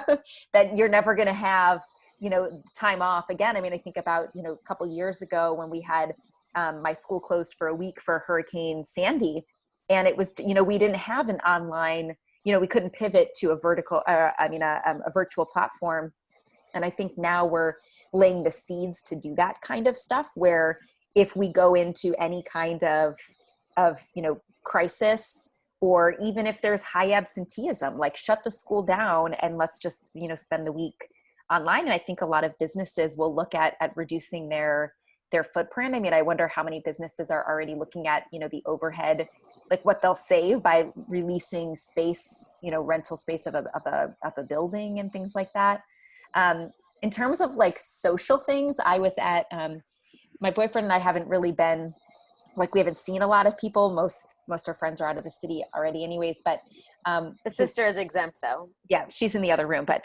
that you're never going to have, you know, time off again. I mean, I think about, you know, a couple years ago when we had my school closed for a week for Hurricane Sandy. And it was, you know, we didn't have an online, you know, we couldn't pivot to a virtual platform. And I think now we're laying the seeds to do that kind of stuff, where if we go into any kind of, you know, crisis, or even if there's high absenteeism, like shut the school down and let's just, you know, spend the week online. And I think a lot of businesses will look at reducing their footprint. I mean, I wonder how many businesses are already looking at, you know, the overhead, like what they'll save by releasing space, you know, rental space of a building and things like that. In terms of like social things, I was at, my boyfriend and I haven't really been, like, we haven't seen a lot of people. Most our friends are out of the city already anyways, but
the sister is exempt though.
Yeah, she's in the other room, but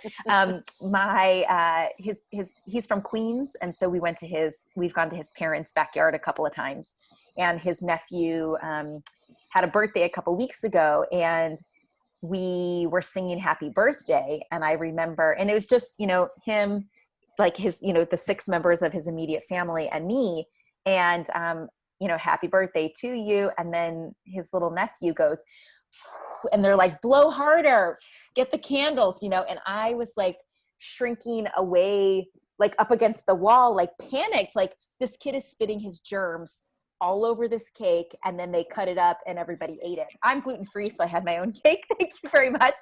he's from Queens. And so we've gone to his parents' backyard a couple of times, and his nephew had a birthday a couple weeks ago, and we were singing happy birthday. And I remember, and it was just, you know, him, like his, you know, the 6 members of his immediate family and me, and, you know, happy birthday to you. And then his little nephew goes, and they're like, blow harder, get the candles, you know? And I was like shrinking away, like up against the wall, like panicked, like this kid is spitting his germs all over this cake. And then they cut it up and everybody ate it. I'm gluten-free, so I had my own cake. Thank you very much.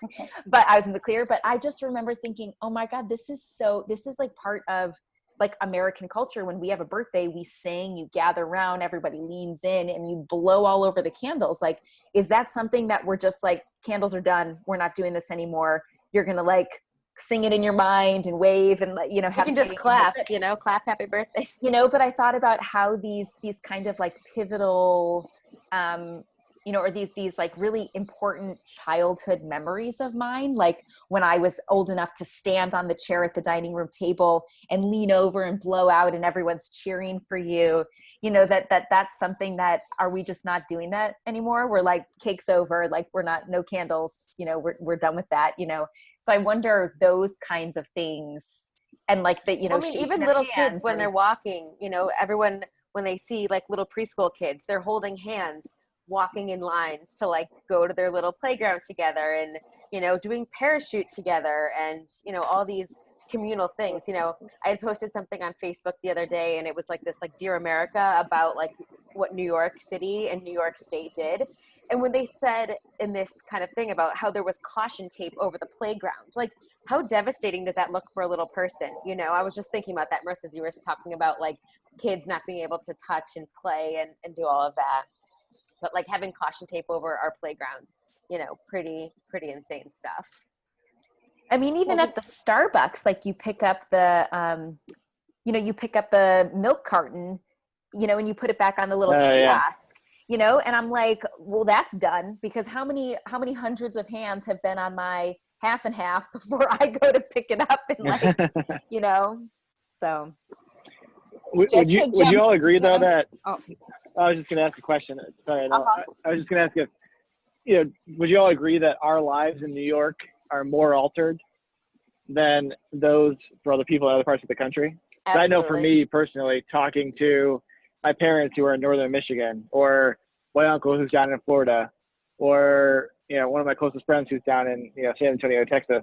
But I was in the clear. But I just remember thinking, oh my God, this is like part of like American culture. When we have a birthday, we sing, you gather around, everybody leans in and you blow all over the candles. Like, is that something that we're just like, candles are done, we're not doing this anymore? You're going to like sing it in your mind and wave and, you know,
You can just clap, you know, clap happy birthday.
You know, but I thought about how these kind of like pivotal, you know, or these like really important childhood memories of mine, like when I was old enough to stand on the chair at the dining room table and lean over and blow out and everyone's cheering for you, you know, that's something that, are we just not doing that anymore? We're like, cake's over, like we're not, no candles, you know, we're done with that, you know? So I wonder those kinds of things. And like that, you know,
I mean, even little kids when they're walking, you know, everyone, when they see like little preschool kids, they're holding hands, walking in lines to like go to their little playground together, and, you know, doing parachute together, and, you know, all these communal things. You know, I had posted something on Facebook the other day, and it was like this, like Dear America, about like what New York City and New York State did. And when they said in this kind of thing about how there was caution tape over the playground, like how devastating does that look for a little person? You know, I was just thinking about that, Marisa, as you were talking about like kids not being able to touch and play and do all of that. But like having caution tape over our playgrounds, you know, pretty insane stuff.
I mean, even at the Starbucks, like you pick up the, you know, you pick up the milk carton, you know, and you put it back on the little kiosk,
yeah.
you know, and I'm like, well, that's done, because how many hundreds of hands have been on my half and half before I go to pick it up and like, you know, so.
Would you all agree though that, I was just going to ask a question. Sorry, I was just going to ask if, you know, would you all agree that our lives in New York are more altered than those for other people in other parts of the country? I know for me personally, talking to my parents who are in northern Michigan, or my uncle who's down in Florida, or, you know, one of my closest friends who's down in, you know, San Antonio, Texas,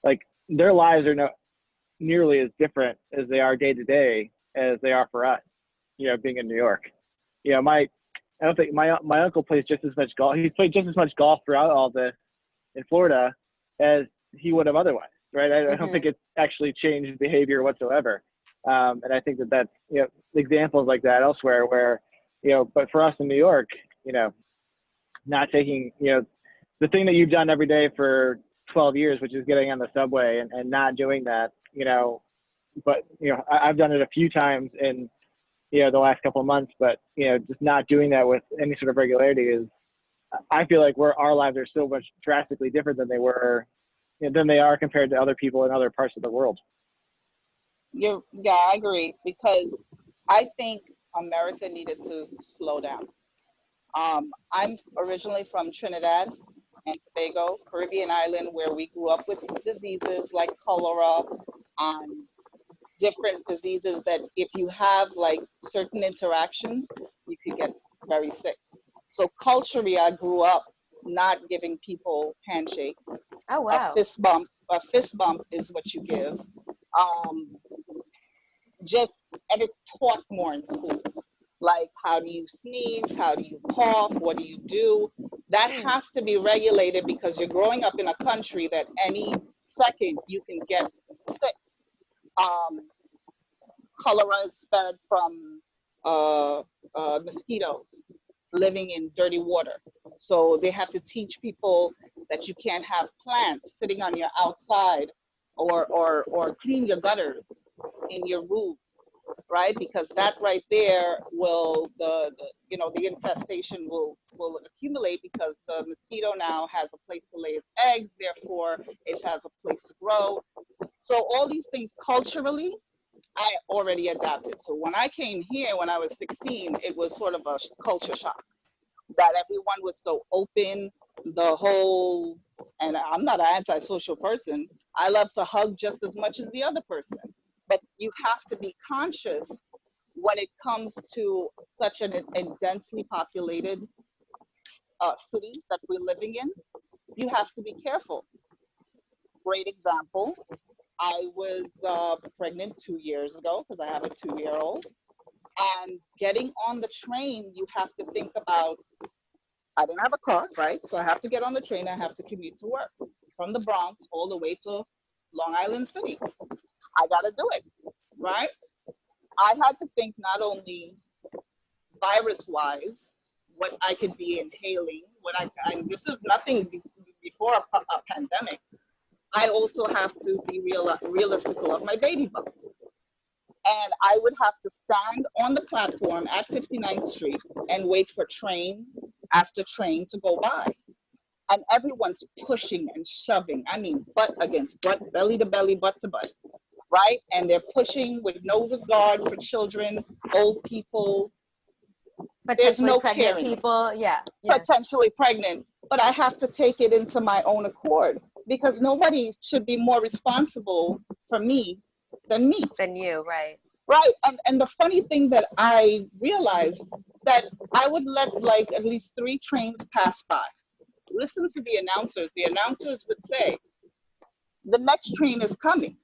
like their lives are not nearly as different as they are day to day as they are for us, you know, being in New York. You know, I don't think my uncle plays just as much golf. He's played just as much golf throughout all this in Florida as he would have otherwise, right? I don't think it's actually changed behavior whatsoever. And I think that's, you know, examples like that elsewhere where, you know, but for us in New York, you know, not taking, you know, the thing that you've done every day for 12 years, which is getting on the subway and not doing that, you know, but, you know, I've done it a few times in the last couple of months, but, just not doing that with any sort of regularity I feel like our lives are so much drastically different than than they are compared to other people in other parts of the world.
Yeah, I agree, because I think America needed to slow down. I'm originally from Trinidad and Tobago, Caribbean island, where we grew up with diseases like cholera and different diseases that if you have like certain interactions, you could get very sick. So culturally, I grew up not giving people handshakes.
Oh,
A
wow.
fist bump is what you give. Um, just and it's taught more in school. Like, how do you sneeze? How do you cough? What do you do? That has to be regulated, because you're growing up in a country that any second you can get sick. Um, Cholera is spread from mosquitoes living in dirty water. So they have to teach people that you can't have plants sitting on your outside, or clean your gutters in your roofs, right? Because that right there will the infestation will accumulate, because the mosquito now has a place to lay its eggs, therefore it has a place to grow. So all these things culturally I already adapted. So when I came here when I was 16, it was sort of a culture shock that everyone was so open, the whole, and I'm not an antisocial person. I love to hug just as much as the other person. But you have to be conscious when it comes to such a densely populated city that we're living in. You have to be careful. Great example. I was pregnant 2 years ago, because I have a 2-year-old. And getting on the train, you have to think about, I didn't have a car, right? So I have to get on the train. I have to commute to work from the Bronx all the way to Long Island City. I got to do it, right? I had to think not only virus-wise, what I could be inhaling, and this is nothing before a pandemic. I also have to be realistical of my baby bump. And I would have to stand on the platform at 59th Street and wait for train after train to go by. And everyone's pushing and shoving. I mean, butt against butt, belly to belly, butt to butt, right? And they're pushing with no regard for children, old people. There's
Potentially
no
pregnant
caring.
people. Yeah.
Potentially pregnant, but I have to take it into my own accord, because nobody should be more responsible for me than me.
Than you, right.
Right. And the funny thing that I realized, that I would let like at least 3 trains pass by. Listen to the announcers. The announcers would say, the next train is coming,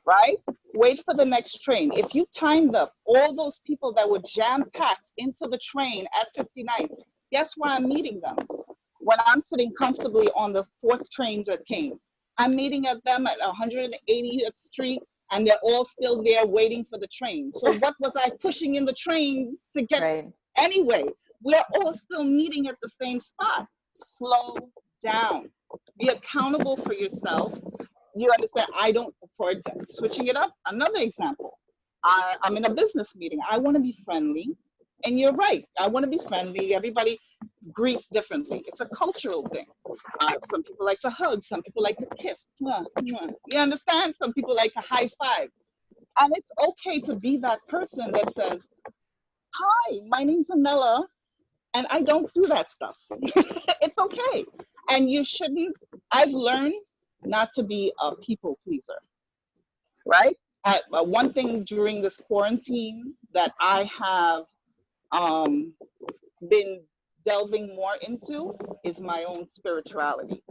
right? Wait for the next train. If you timed up all those people that were jam-packed into the train at 59, guess where I'm meeting them? When I'm sitting comfortably on the 4th train that came. I'm meeting at them at 180th Street, and they're all still there waiting for the train. So what was I pushing in the train to get
Right.
anyway? We're all still meeting at the same spot. Slow down. Be accountable for yourself. You understand? I don't, for switching it up, another example. I'm in a business meeting. I want to be friendly. And you're right. I want to be friendly. Everybody greets differently. It's a cultural thing. Some people like to hug. Some people like to kiss. Mwah, mwah. You understand? Some people like to high five. And it's okay to be that person that says, hi, my name's Anella, and I don't do that stuff. It's okay. And you shouldn't, I've learned not to be a people pleaser, right? One thing during this quarantine that I have been delving more into is my own spirituality.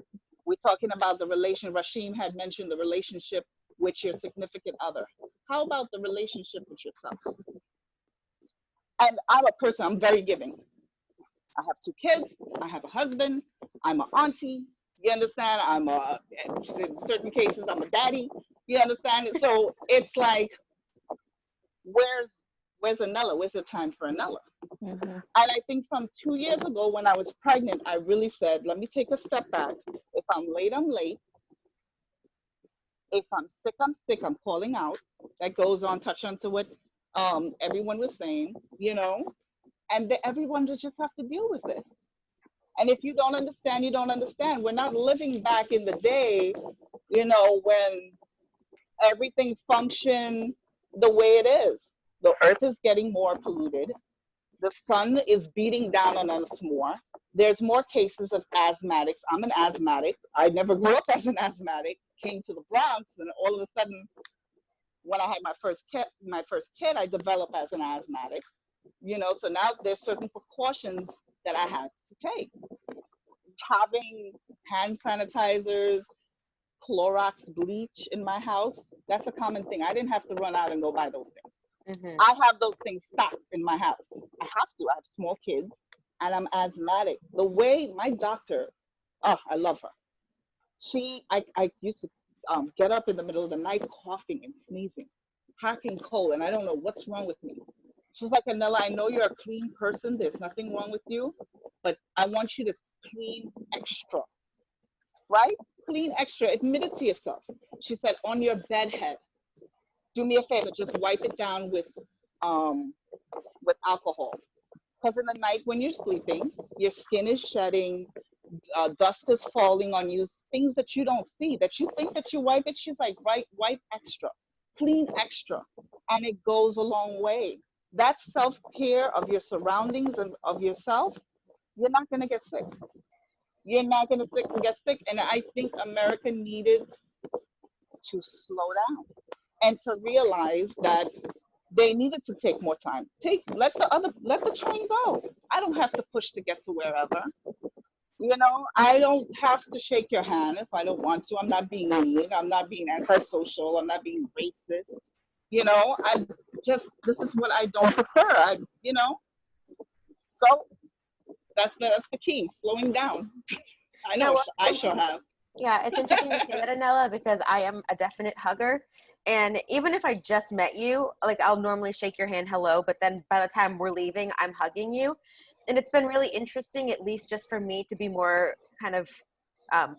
We're talking about the relation, Rashim had mentioned the relationship with your significant other. How about the relationship with yourself? And I'm a person, I'm very giving. I have 2 kids, I have a husband, I'm an auntie, you understand? In certain cases, I'm a daddy, you understand? So it's like, where's Anella? Where's the time for Anella?
Mm-hmm.
And I think from 2 years ago when I was pregnant, I really said, let me take a step back. If I'm late, I'm late. If I'm sick, I'm sick. I'm calling out. That goes on, touch on to what Everyone was sane, you know, and everyone just have to deal with it. And if you don't understand, you don't understand. We're not living back in the day, you know, when everything functioned the way it is. The earth is getting more polluted. The sun is beating down on us more. There's more cases of asthmatics. I'm an asthmatic. I never grew up as an asthmatic. Came to the Bronx, and all of a sudden, when I had my first kid, I developed as an asthmatic. You know, so now there's certain precautions that I have to take. Having hand sanitizers, Clorox bleach in my house, that's a common thing. I didn't have to run out and go buy those things.
Hmm.
I have those things stocked in my house. I have to. I have small kids and I'm asthmatic. The way my doctor, oh, I love her. I used to get up in the middle of the night coughing and sneezing, hacking cold, and I don't know what's wrong with me. She's like, Anella, I know you're a clean person. There's nothing wrong with you, but I want you to clean extra, right? Clean extra. Admit it to yourself. She said, on your bed head, do me a favor, just wipe it down um, with alcohol. Because in the night when you're sleeping, your skin is shedding, dust is falling on you, things that you don't see, that you think that you wipe it. She's like, right, wipe extra, clean extra, and it goes a long way. That self-care of your surroundings and of yourself, you're not going to get sick. You're not going to get sick. And I think America needed to slow down and to realize that they needed to take more time. Let the train go. I don't have to push to get to wherever. You know, I don't have to shake your hand if I don't want to. I'm not being mean. I'm not being antisocial. I'm not being racist. You know, this is what I don't prefer. You know, so that's the key. Slowing down. I
No,
know.
well,
I sure have.
yeah, it's interesting to say that, Anella, because I am a definite hugger. And even if I just met you, like I'll normally shake your hand, hello, but then by the time we're leaving, I'm hugging you. And it's been really interesting, at least just for me to be more kind of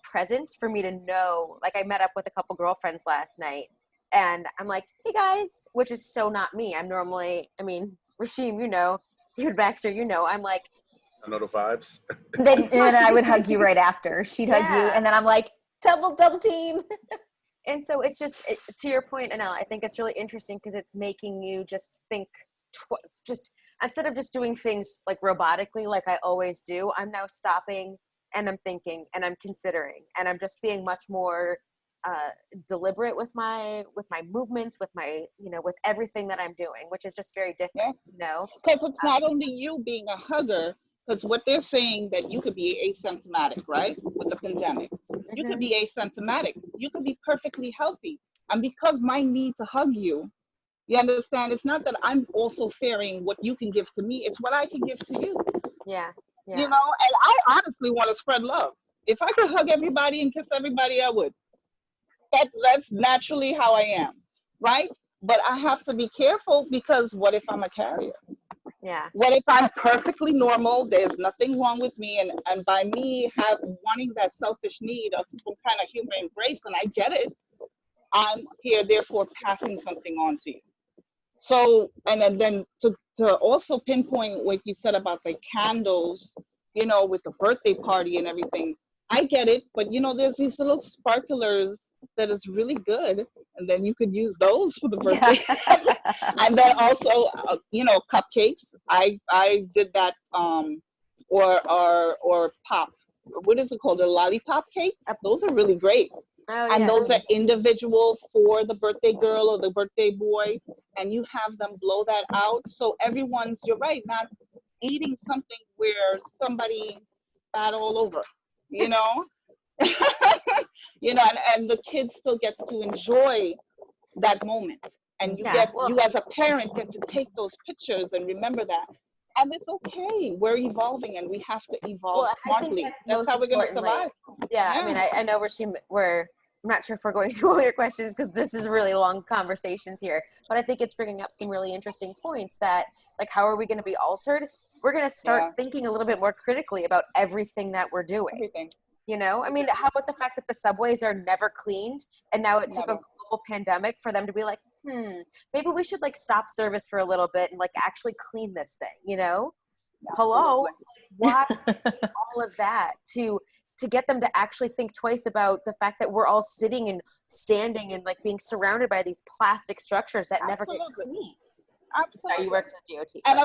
present, for me to know. Like I met up with a couple girlfriends last night and I'm like, hey guys, which is so not me. I'm normally, I mean, Rasheem, you know, David Baxter, you know, I'm like,
I know the vibes.
Then I would hug you right after. She'd hug you,
yeah.
and then I'm like, double team.
And so it's just, to your point, Anel, I think it's really interesting because it's making you just think, just instead of just doing things like robotically, like I always do, I'm now stopping and I'm thinking and I'm considering and I'm just being much more deliberate with my movements, with my, you know, with everything that I'm doing, which is just very different,
Yeah.
you know?
Because it's not only you being a hugger, because what they're saying that you could be asymptomatic, right? With the pandemic. You could
Mm-hmm.
be asymptomatic. You could be perfectly healthy. And because my need to hug you, you understand, it's not that I'm also fearing what you can give to me. It's what I can give to you.
Yeah. Yeah.
You know, and I honestly want to spread love. If I could hug everybody and kiss everybody, I would. That's naturally how I am, right? But I have to be careful because what if I'm a carrier?
Yeah.
What if I'm perfectly normal? There's nothing wrong with me, and by me wanting that selfish need of some kind of human embrace, and I get it, I'm here therefore passing something on to you. So, and then to also pinpoint what you said about the candles, you know, with the birthday party and everything, I get it, but you know, there's these little sparklers that is really good, and then you could use those for the birthday. And then also, you know, cupcakes. I did that, or pop. What is it called? The lollipop cakes. Those are really great.
Oh
And
yeah.
those are individual for the birthday girl or the birthday boy, and you have them blow that out. So everyone's, you're right, not eating something where somebody spat all over, you know? You know, and the kid still gets to enjoy that moment. And
Yeah. Well,
you as a parent get to take those pictures and remember that. And it's okay. We're evolving and we have to evolve
I think
smartly.
that's
That's
most
how we're gonna
importantly.
survive.
Yeah, I
Yeah.
mean, I know I'm not sure if we're going through all your questions because this is really long conversations here, but I think it's bringing up some really interesting points that, like, how are we going to be altered? We're going to start
Yeah.
thinking a little bit more critically about everything that we're doing.
Everything.
You know, I mean, how about the fact that the subways are never cleaned, and now it took a
Never.
global pandemic for them to be like, maybe we should like stop service for a little bit and like actually clean this thing, you know? Hello? Why all of that to get them to actually think twice about the fact that we're all sitting and standing and like being surrounded by these plastic structures that never get clean.
Absolutely.
You work for the DOT.
And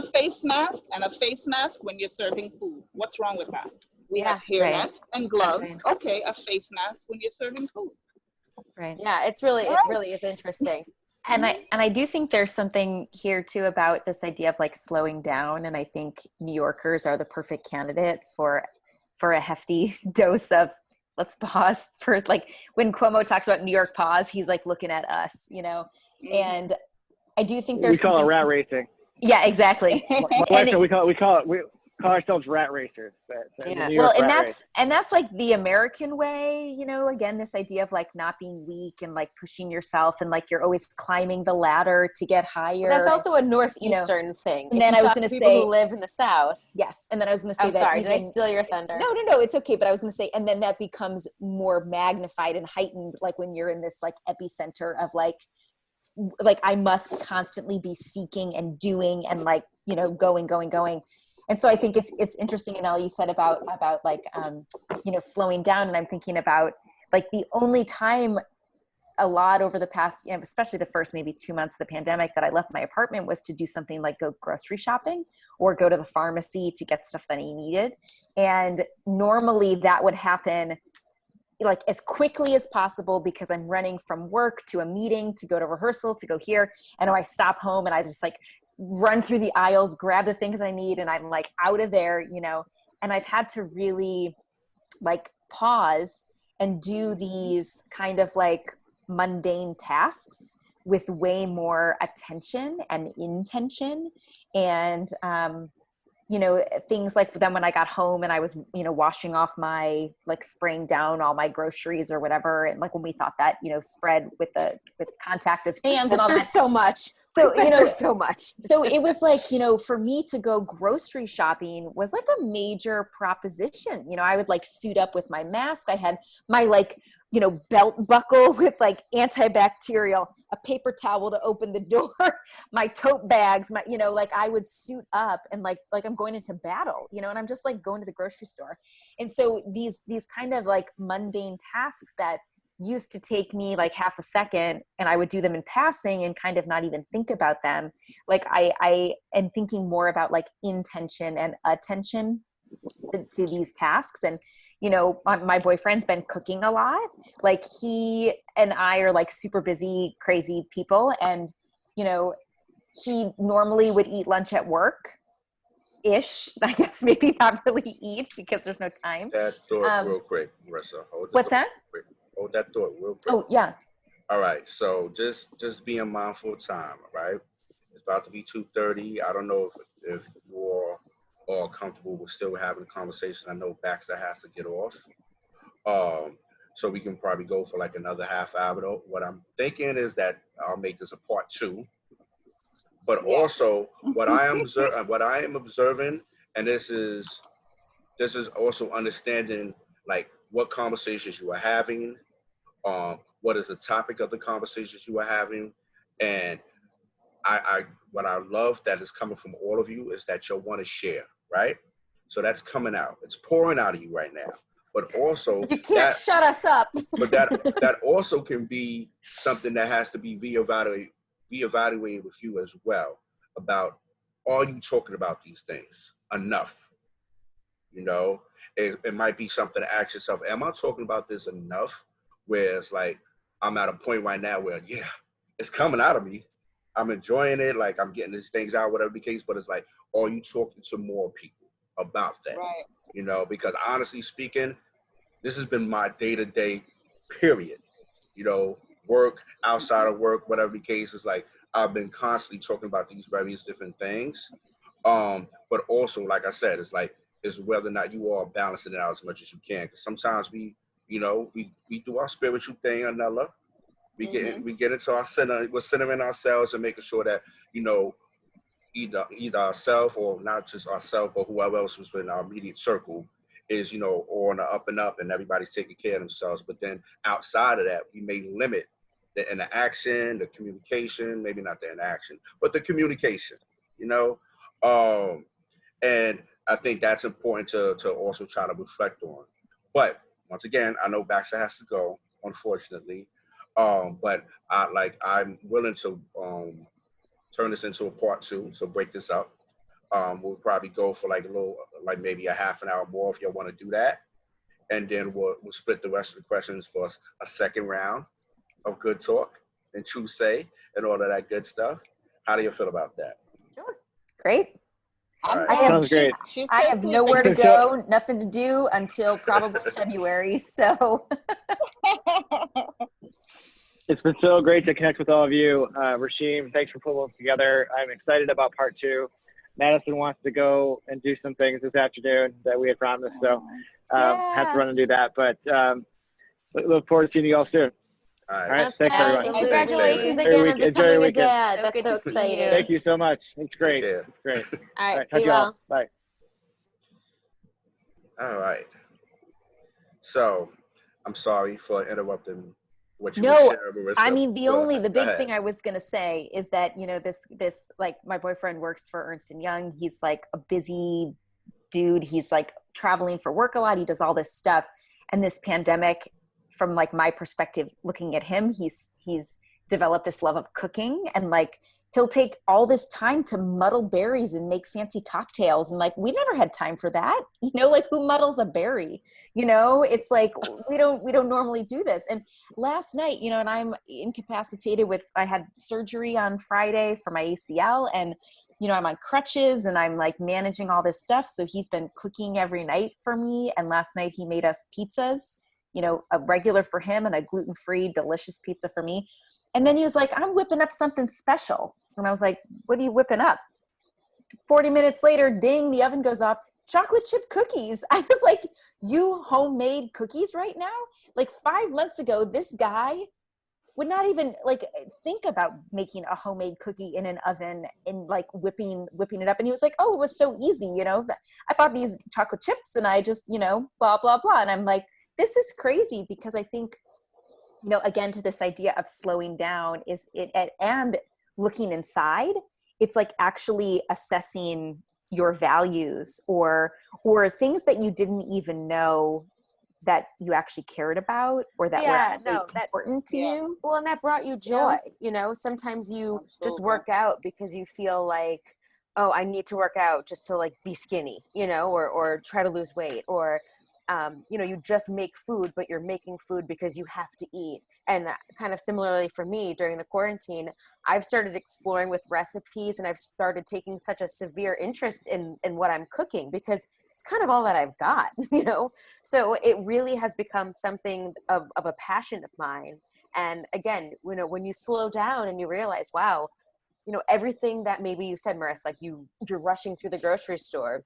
a face mask when you're serving food. What's wrong with that? We have hairnets and gloves.
Right.
Okay, a face mask when you're serving food.
Right.
Yeah, it really is interesting.
And I do think there's something here too about this idea of like slowing down. And I think New Yorkers are the perfect candidate for a hefty dose of let's pause first. Like when Cuomo talks about New York pause, he's like looking at us, you know, and I do think there's
we call it rat racing.
Yeah, exactly.
We call ourselves rat racers.
Yeah.
Well, and that's like the American way, you know, again, this idea of like not being weak and like pushing yourself and like you're always climbing the ladder to get higher.
Well, that's also a Northeastern thing.
And then I was going to say
people who live in the South.
Yes. And then I was going to say that.
Sorry, did I steal your thunder?
No, it's okay. But I was going to say, and then that becomes more magnified and heightened, like when you're in this like epicenter of like I must constantly be seeking and doing and like, you know, going. And so I think it's interesting, Anella, you said about like, you know, slowing down. And I'm thinking about like the only time a lot over the past, you know, especially the first maybe 2 months of the pandemic that I left my apartment was to do something like go grocery shopping or go to the pharmacy to get stuff that I needed. And normally that would happen like as quickly as possible because I'm running from work to a meeting to go to rehearsal to go here. And I stop home and I just like run through the aisles, grab the things I need. And I'm like out of there, you know, and I've had to really like pause and do these kind of like mundane tasks with way more attention and intention. And, you know, things like then when I got home and I was, you know, washing off like spraying down all my groceries or whatever. And like when we thought that, you know, spread with contact of hands and all
there's
that.
so much.
So, you know,
there's so much.
So it was like, you know, for me to go grocery shopping was like a major proposition. You know, I would like suit up with my mask. I had my like, you know, belt buckle with like antibacterial, a paper towel to open the door, my tote bags, my, you know, like I would suit up and like I'm going into battle, you know, and I'm just like going to the grocery store. And so these kind of like mundane tasks that used to take me like half a second and I would do them in passing and kind of not even think about them. Like I am thinking more about like intention and attention to these tasks. And, you know, my boyfriend's been cooking a lot. Like he and I are like super busy, crazy people. And, you know, he normally would eat lunch at work ish. I guess maybe not really eat because there's no time.
That thought real quick, Marisa.
What's that?
Hold that thought real quick.
Oh, yeah.
All right. So just being mindful of time, right? It's about to be 2:30. I don't know if you're all comfortable with still having a conversation. I know Baxter has to get off. So we can probably go for like another half hour though. What I'm thinking is that I'll make this a part 2. But also what I am observing, and this is also understanding like what conversations you are having, what is the topic of the conversations you are having, and what I love that is coming from all of you is that you'll want to share, right? So that's coming out. It's pouring out of you right now. But also
you can't shut us up.
But that also can be something that has to be reevaluated with you as well about, are you talking about these things enough? You know, it might be something to ask yourself, am I talking about this enough? Where it's like, I'm at a point right now where, yeah, it's coming out of me. I'm enjoying it. Like I'm getting these things out, whatever the case, but it's like, are you talking to more people about that?
Right.
You know, because honestly speaking, this has been my day-to-day period. You know, work, outside of work, whatever the case is, like I've been constantly talking about these various different things. But also, like I said, it's like, it's whether or not you are balancing it out as much as you can. Because sometimes we do our spiritual thing, Anella. We get into our center, we're centering ourselves and making sure that, you know, either ourselves or not just ourselves, but whoever else was in our immediate circle is, you know, on the up and up and everybody's taking care of themselves. But then outside of that, we may limit the interaction, the communication, maybe not the interaction, but the communication, you know? And I think that's important to also try to reflect on. But once again, I know Baxter has to go, unfortunately. But I'm willing to turn this into a part two, so break this up. We'll probably go for like a little, like maybe a half an hour more if y'all want to do that. And then we'll split the rest of the questions for a second round of good talk and true say and all of that good stuff. How do you feel about that?
Sure. Great.
All right.
Sounds great.
I have nowhere to go, nothing to do until probably February. So
It's been so great to connect with all of you. Rasheem, thanks for pulling us together. I'm excited about part two. Madison wants to go and do some things this afternoon that we had promised, so have to run and do that. But look forward to seeing you all soon.
All right.
All right, thanks everyone.
Congratulations
Enjoy
again
your
on
weekend. Enjoy
becoming
your
a
weekend.
dad.
So
That's
good
so
to see you.
exciting.
Thank you so much. It's great.
Take care.
It's great.
All right,
talk to
be
you all.
well.
Bye.
All right. So I'm sorry for interrupting what you were
No,
sharing, Marisa.
I mean, the
Go
big
ahead.
thing I was going to say is that, this, like, my boyfriend works for Ernst & Young. He's like a busy dude. He's like traveling for work a lot. He does all this stuff. And this pandemic, from like my perspective, looking at him, he's developed this love of cooking, and like, he'll take all this time to muddle berries and make fancy cocktails. And like, we never had time for that. Like, who muddles a berry? It's like, we don't normally do this. And last night, and I'm incapacitated I had surgery on Friday for my ACL, and, I'm on crutches and I'm like managing all this stuff. So he's been cooking every night for me. And last night he made us pizzas, a regular for him and a gluten-free, delicious pizza for me. And then he was like, I'm whipping up something special. And I was like, what are you whipping up? 40 minutes later, ding, the oven goes off. Chocolate chip cookies. I was like, you homemade cookies right now? Like 5 months ago, this guy would not even like think about making a homemade cookie in an oven and like whipping it up. And he was like, oh, it was so easy. I bought these chocolate chips and I just, blah, blah, blah. And I'm like, this is crazy, because I think, again, to this idea of slowing down and looking inside, it's like actually assessing your values or things that you didn't even know that you actually cared about or that were actually important to you.
Well, and that brought you joy. Sometimes you just work out because you feel like, oh, I need to work out just to like be skinny, or try to lose weight, or you just make food, but you're making food because you have to eat. And kind of similarly for me during the quarantine, I've started exploring with recipes, and I've started taking such a severe interest in what I'm cooking, because it's kind of all that I've got, So it really has become something of a passion of mine. And again, when you slow down and you realize, wow, everything that maybe you said, Marissa, like you're rushing through the grocery store,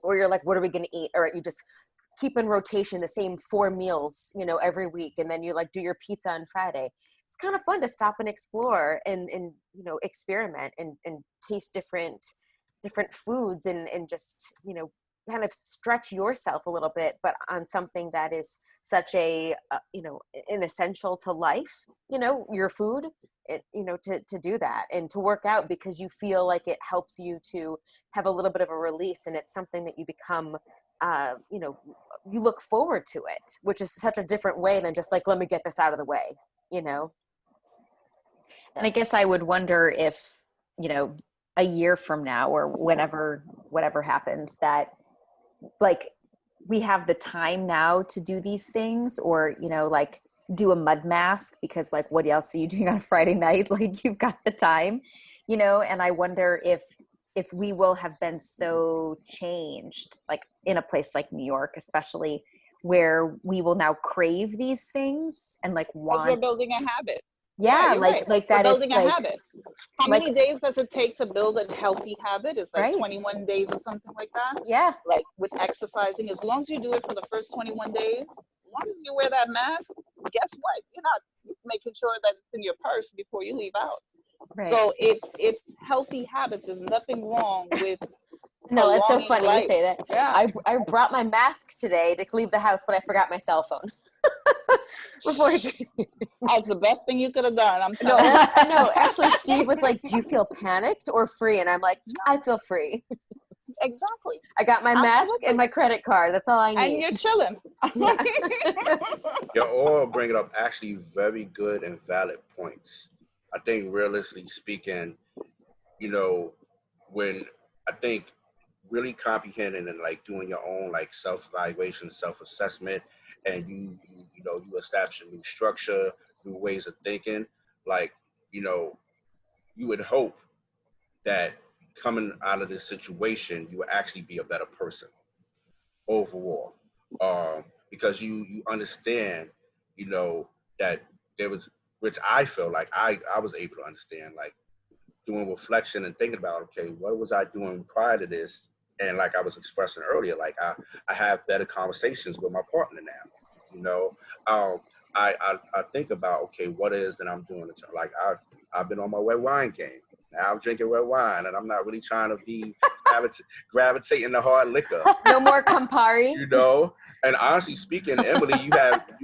or you're like, what are we going to eat? Or you just keep in rotation the same 4 meals, every week. And then you like do your pizza on Friday. It's kind of fun to stop and explore and experiment and taste different foods and just, kind of stretch yourself a little bit, but on something that is such an essential to life, your food, to do that and to work out because you feel like it helps you to have a little bit of a release. And it's something that you become, you look forward to it, which is such a different way than just like, let me get this out of the way, And
I guess I would wonder if, a year from now or whatever happens, that like we have the time now to do these things, or, like do a mud mask, because like, what else are you doing on Friday night? Like you've got the time, and I wonder if we will have been so changed, like in a place like New York, especially, where we will now crave these things and like want.
Because we're building a habit.
Yeah,
right,
like that.
We're building a
like,
habit. How many days does it take to build a healthy habit? It's like 21 days or something like that.
Yeah.
Like with exercising, as long as you do it for the first 21 days, as long as you wear that mask, guess what? You're not making sure that it's in your purse before you leave out. Right. So it's healthy habits. There's nothing wrong with.
No, it's so funny you say that.
Yeah.
I brought my mask today to leave the house, but I forgot my cell phone. Before
That's the best thing you could have done. I'm
no,
telling you.
no. Actually, Steve was like, "Do you feel panicked or free?" And I'm like, "I feel free.
Exactly.
I got my mask
Absolutely.
and my credit card. That's all I
And
need."
you're chilling.
Yeah.
You're all bringing up actually very good and valid points. I think realistically speaking, when I think really comprehending and like doing your own like self-evaluation, self-assessment, and you establish a new structure, new ways of thinking, like, you would hope that coming out of this situation, you will actually be a better person overall, because you understand, that there was, which I feel like I was able to understand, like doing reflection and thinking about, okay, what was I doing prior to this? And like I was expressing earlier, like I have better conversations with my partner now. I think about, okay, what is that I'm doing? Like I've been on my red wine game. Now I'm drinking red wine, and I'm not really trying to be gravitating to hard liquor.
No more Campari.
And honestly speaking, Emilee, you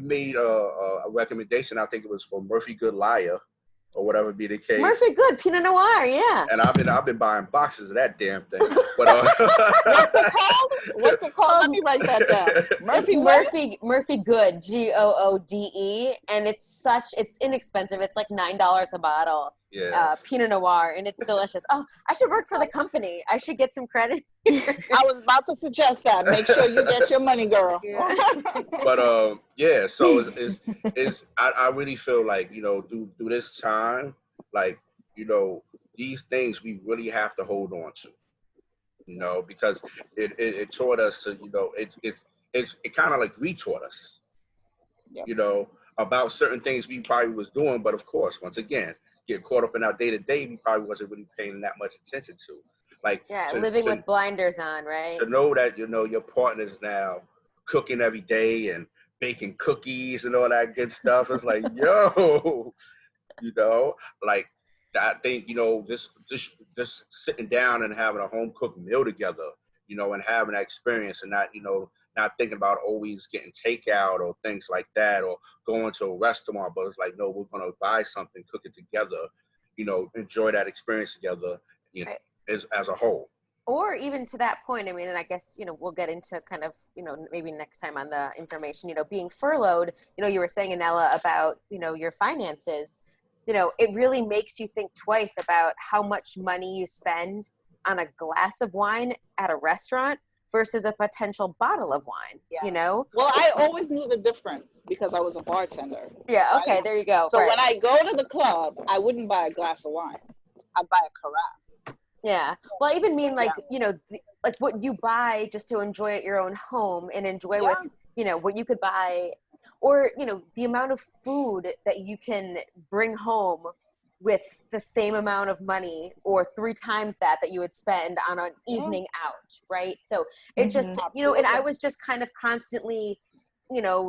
made a recommendation. I think it was for Murphy Good Liar, or whatever be the case.
Murphy Good Pinot Noir, yeah.
And I've been buying boxes of that damn thing. But
What's it called? What's it called? Let me write that down.
Murphy Good, Goode, and it's inexpensive. It's like $9 a bottle.
Yes.
Pinot Noir, and it's delicious. Oh, I should work for the company. I should get some credit.
I was about to suggest that. Make sure you get your money, girl.
Yeah.
But yeah. So I really feel like, through this time, like, these things we really have to hold on to, because it taught us to, it kind of like retaught us,
Yep.
about certain things we probably was doing, but of course, once again, get caught up in our day to day, we probably wasn't really paying that much attention to. Like,
living with blinders on, right?
To know that, your partner's now cooking every day and baking cookies and all that good stuff. It's like, yo, like, I think, just sitting down and having a home cooked meal together, and having that experience, and not thinking about always getting takeout or things like that, or going to a restaurant, but it's like, no, we're going to buy something, cook it together, enjoy that experience together,
right,
as a whole.
Or even to that point, I mean, and I guess, we'll get into kind of, maybe next time on the information, being furloughed, you were saying, Anella, about, your finances, it really makes you think twice about how much money you spend on a glass of wine at a restaurant versus a potential bottle of wine,
Well, I always knew the difference because I was a bartender.
Yeah, okay, right? There you go.
So when I go to the club, I wouldn't buy a glass of wine. I'd buy a carafe.
Yeah. Well, I even mean like, like what you buy just to enjoy at your own home and enjoy with, what you could buy, or, the amount of food that you can bring home with the same amount of money or 3 times that you would spend on an evening out, right? So it just, and I was just kind of constantly,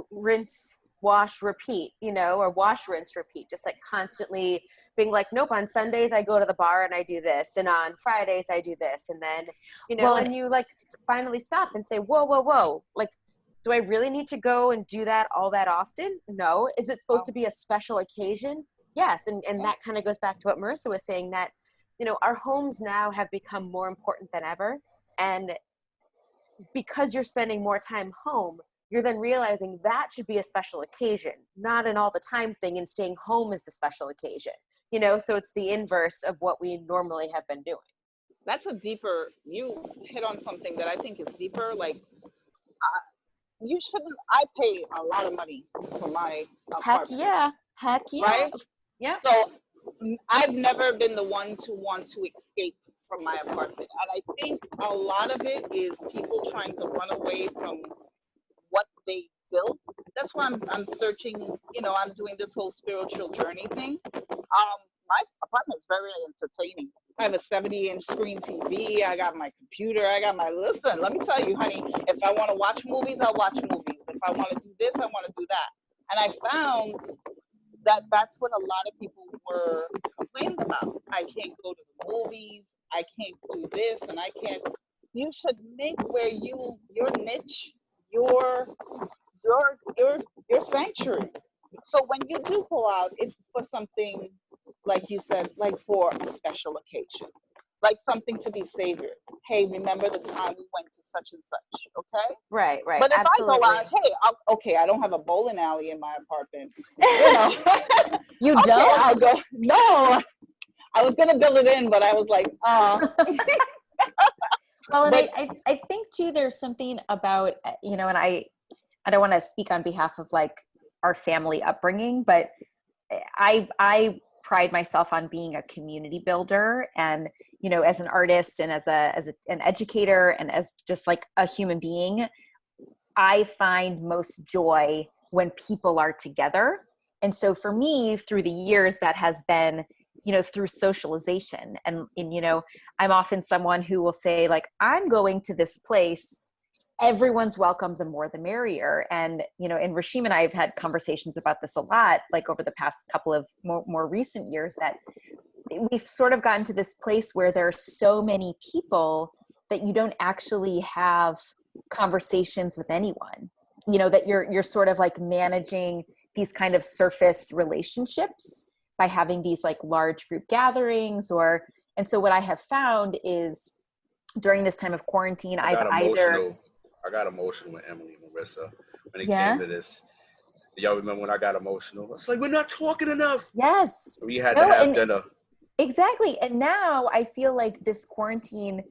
rinse, wash, repeat, or wash, rinse, repeat, just like constantly being like, nope, on Sundays I go to the bar and I do this, and on Fridays I do this, and then, and you like finally stop and say, whoa, like, do I really need to go and do that all that often? No. Is it supposed to be a special occasion? Yes. And that kind of goes back to what Marisa was saying, that, our homes now have become more important than ever. And because you're spending more time home, you're then realizing that should be a special occasion, not an all the time thing, and staying home is the special occasion, so it's the inverse of what we normally have been doing.
That's you hit on something that I think is deeper. Like, you shouldn't, I pay a lot of money for my apartment.
Heck yeah.
Right?
Yeah.
So I've never been the one to want to escape from my apartment. And I think a lot of it is people trying to run away from what they built. That's why I'm searching, I'm doing this whole spiritual journey thing. My apartment is very entertaining. I have a 70-inch screen TV. I got my computer. Listen, let me tell you, honey, if I want to watch movies, I'll watch movies. If I want to do this, I want to do that. And I found that that's what a lot of people were complaining about. I can't go to the movies. I can't do this, and I can't. You should make where your niche, your your sanctuary. So when you do go out, it's for something, like you said, like for a special occasion, like something to be savored. Hey, remember the time we went to such and such, okay?
Right, right.
But if
Absolutely.
I go out, hey, okay, I don't have a bowling alley in my apartment, you know.
You
Okay,
don't?
I'll go. No, I was gonna build it in, but I was like,
Well, and
But
I think too, there's something about, you know, and I don't want to speak on behalf of like our family upbringing, but I pride myself on being a community builder, and, you know, as an artist and an educator and as just like a human being, I find most joy when people are together. And so for me, through the years, that has been, you know, through socialization. And, you know, I'm often someone who will say, like, I'm going to this place. Everyone's welcome, the more the merrier. And, you know, and Rashim and I have had conversations about this a lot, like over the past couple of more recent years, that we've sort of gotten to this place where there are so many people that you don't actually have conversations with anyone, you know, that you're sort of like managing these kind of surface relationships by having these like large group gatherings. And so what I have found is during this time of quarantine,
I got emotional with Emilee and Marisa when it came to this. Y'all remember when I got emotional? It's like, we're not talking enough.
Yes.
We had to have dinner.
Exactly. And now I feel like this quarantine,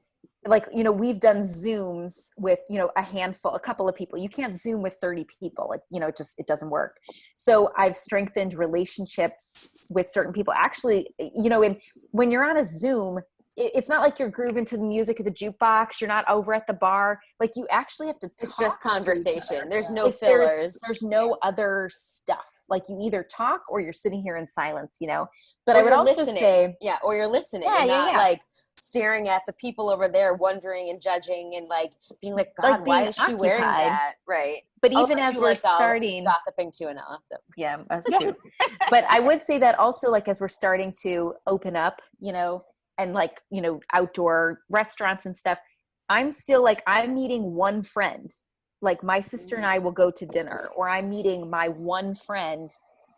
like, you know, we've done Zooms with, you know, a couple of people. You can't Zoom with 30 people. Like, you know, it doesn't work. So I've strengthened relationships with certain people. Actually, you know, when you're on a Zoom, it's not like you're grooving to the music of the jukebox. You're not over at the bar. Like, you actually have to talk.
It's just conversation. There's no fillers.
There's no other stuff. Like, you either talk or you're sitting here in silence, you know. But
or
I would also
listening.
say,
or you're listening, and not
yeah.
like staring at the people over there, wondering and judging, and like being like, God,
like
why is she wearing that? Right.
But even as we're starting,
gossiping to Anella. So
yeah, us too. But I would say that also, like, as we're starting to open up, you know, and like, you know, outdoor restaurants and stuff, I'm still like, I'm meeting one friend. Like, my sister and I will go to dinner, or I'm meeting my one friend,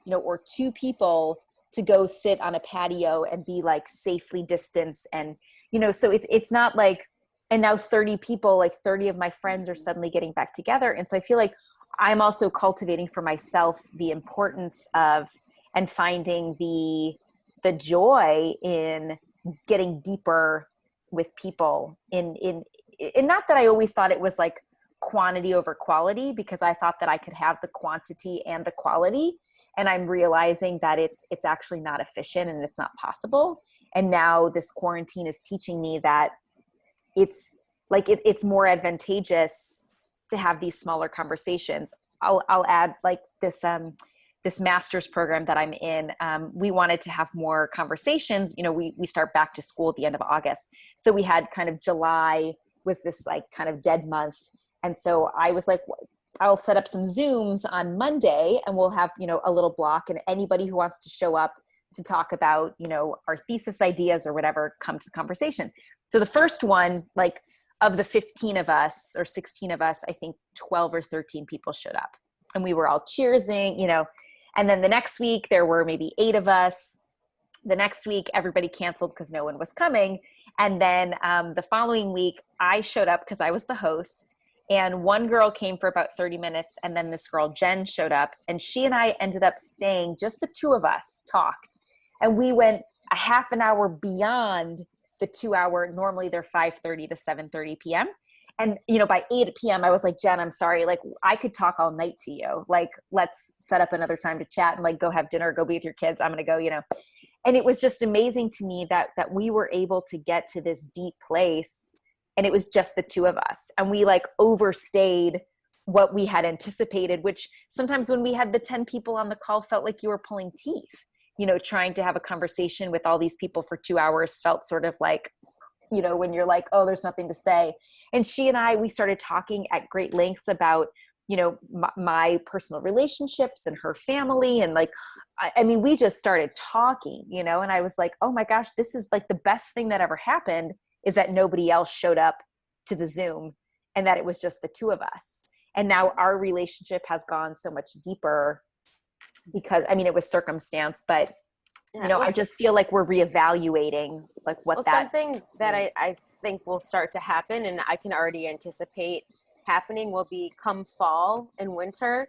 you know, or two people to go sit on a patio and be like safely distanced. And, you know, so it's not like, and now 30 people, like 30 of my friends are suddenly getting back together. And so I feel like I'm also cultivating for myself the importance of, and finding the joy in getting deeper with people in not that I always thought it was like quantity over quality, because I thought that I could have the quantity and the quality. And I'm realizing that it's actually not efficient and it's not possible. And now this quarantine is teaching me that it's like, it's more advantageous to have these smaller conversations. I'll add like this master's program that I'm in. We wanted to have more conversations. You know, we start back to school at the end of August. So we had kind of July was this like kind of dead month. And so I was like, I'll set up some Zooms on Monday, and we'll have, you know, a little block, and anybody who wants to show up to talk about, you know, our thesis ideas or whatever, come to conversation. So the first one, like, of the 15 of us or 16 of us, I think 12 or 13 people showed up, and we were all cheersing, you know. And then the next week there were maybe 8 of us. The next week everybody canceled because no one was coming. And then the following week I showed up because I was the host, and one girl came for about 30 minutes. And then this girl, Jen, showed up, and she and I ended up staying, just the two of us talked. And we went a half an hour beyond the 2 hour. Normally they're 5:30 to 7:30 p.m. And, you know, by 8 p.m. I was like, Jen, I'm sorry. Like, I could talk all night to you. Like, let's set up another time to chat and like go have dinner, go be with your kids. I'm going to go, you know. And it was just amazing to me that we were able to get to this deep place, and it was just the two of us. And we like overstayed what we had anticipated, which sometimes when we had the 10 people on the call felt like you were pulling teeth, you know, trying to have a conversation with all these people for 2 hours felt sort of like, you know, when you're like, oh, there's nothing to say. And she and I, we started talking at great lengths about, you know, my personal relationships and her family. And like, I mean, we just started talking, you know, and I was like, oh my gosh, this is like the best thing that ever happened, is that nobody else showed up to the Zoom, and that it was just the two of us. And now our relationship has gone so much deeper because, I mean, it was circumstance, but
Yeah,
you know, I just feel like we're reevaluating like what that.
Something that I think will start to happen, and I can already anticipate happening, will be come fall and winter.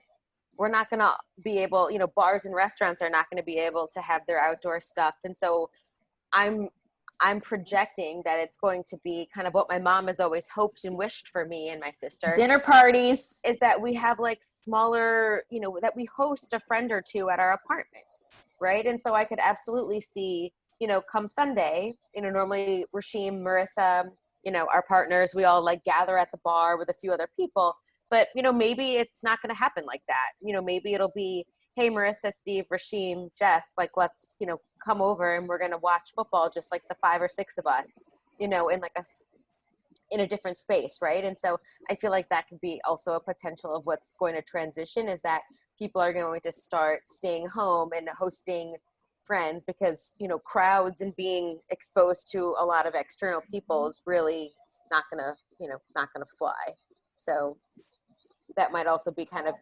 We're not going to be able, you know, bars and restaurants are not going to be able to have their outdoor stuff. And so I'm projecting that it's going to be kind of what my mom has always hoped and wished for me and my sister.
Dinner parties.
Is that we have like smaller, you know, that we host a friend or two at our apartment, right? And so I could absolutely see, you know, come Sunday, you know, normally Rashim, Marisa, you know, our partners, we all like gather at the bar with a few other people. But, you know, maybe it's not going to happen like that. You know, maybe it'll be, hey, Marisa, Steve, Rashim, Jess, like, let's, you know, come over and we're going to watch football, just like the 5 or 6 of us, you know, in like in a different space, right? And so I feel like that could be also a potential of what's going to transition, is that people are going to start staying home and hosting friends, because, you know, crowds and being exposed to a lot of external people is really not going to, you know, not going to fly. So that might also be kind of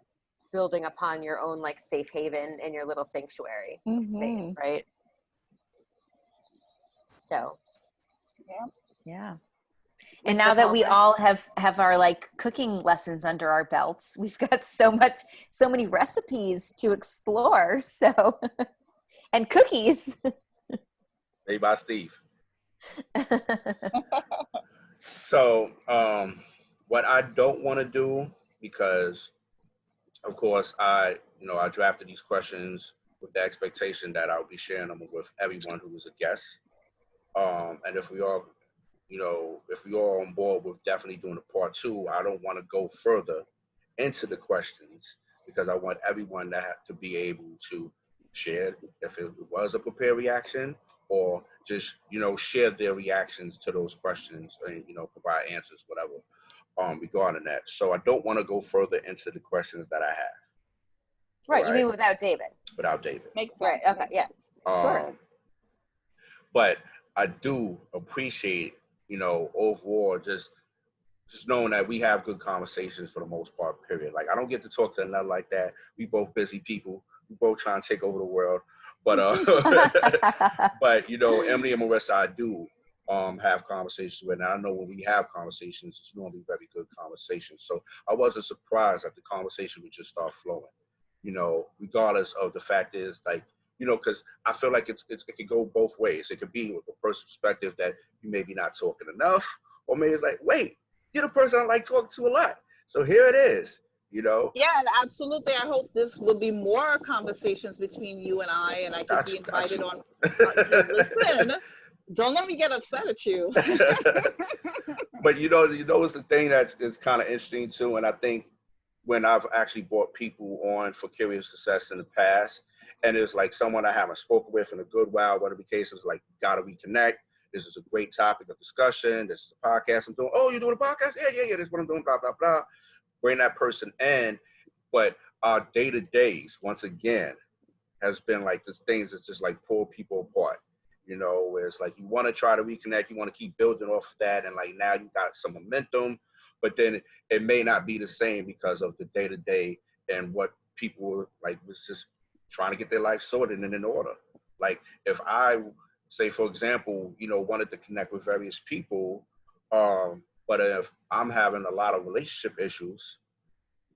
building upon your own like safe haven and your little sanctuary space, right? So
yeah. And now that we all have our like cooking lessons under our belts, we've got so many recipes to explore. So, and cookies.
Made by Steve. So, what I don't want to do, because of course I drafted these questions with the expectation that I'll be sharing them with everyone who was a guest. And if we all on board with definitely doing a part 2, I don't want to go further into the questions, because I want everyone to be able to share if it was a prepared reaction, or just, you know, share their reactions to those questions and, you know, provide answers, whatever, regarding that. So I don't want to go further into the questions that I have.
Right. You mean without David?
Without David.
Makes sense.
Right. Okay. Yeah. Sure.
But I do appreciate, you know, overall, just knowing that we have good conversations for the most part, period. Like, I don't get to talk to Anella like that. We both busy people. We both trying to take over the world. But but, you know, Emilee and Marisa, I do have conversations with, and I know when we have conversations, it's normally very good conversations. So I wasn't surprised that the conversation would just start flowing, you know, regardless of the fact is, like, you know, because I feel like it could go both ways. It could be with a person's perspective that you maybe not talking enough, or maybe it's like, wait, you're the person I like talking to a lot, so here it is, you know.
Yeah, and absolutely. I hope this will be more conversations between you and I could be invited on. Listen, don't let me get upset at you.
But you know, it's the thing that is kind of interesting too, and I think when I've actually brought people on for Curious Success in the past, and it's like someone I haven't spoken with in a good while, whatever the case is, like, gotta reconnect. This is a great topic of discussion. This is a podcast I'm doing. Oh, you're doing a podcast? Yeah. This is what I'm doing, blah, blah, blah. Bring that person in. But our day-to-days, once again, has been like this things that's just like pull people apart. You know, where it's like you want to try to reconnect, you want to keep building off of that, and like now you got some momentum, but then it may not be the same because of the day-to-day and what people like was just trying to get their life sorted and in order. Like, if I say, for example, you know, wanted to connect with various people, but if I'm having a lot of relationship issues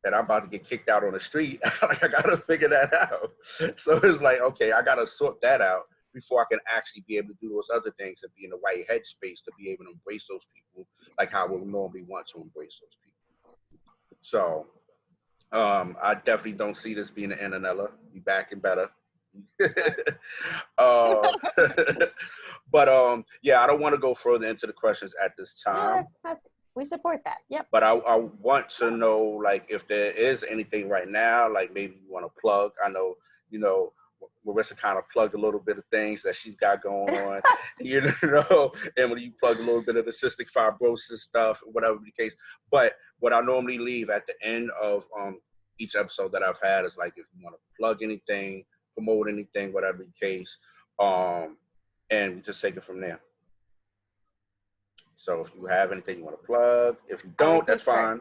and I'm about to get kicked out on the street, like, I gotta figure that out. So it's like, okay, I gotta sort that out before I can actually be able to do those other things and be in the right headspace to be able to embrace those people like how I would normally want to embrace those people. So I definitely don't see this being an Anella. Be back and better. But yeah, I don't want to go further into the questions at this time.
No, we support that. Yep.
But I want to know, like, if there is anything right now, like maybe you want to plug. I know, you know, Marisa kind of plugged a little bit of things that she's got going on. You know, Emilee, you plug a little bit of the cystic fibrosis stuff, whatever the case. But what I normally leave at the end of each episode that I've had is like, if you want to plug anything, promote anything, whatever the case, and we just take it from there. So if you have anything you want to plug, if you don't, that's fine.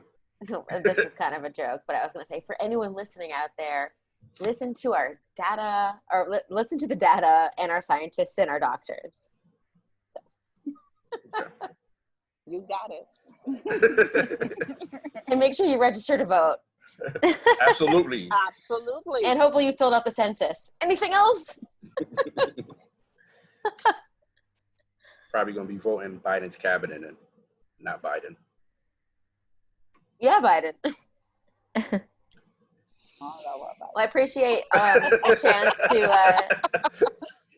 No, this is kind of a joke, but I was going to say, for anyone listening out there, listen to our data, or listen to the data and our scientists and our doctors.
You got it.
And make sure you register to vote.
Absolutely.
Absolutely.
And hopefully you filled out the census. Anything else?
Probably going to be voting Biden's cabinet and not Biden.
Yeah, Biden. Well, I appreciate a chance to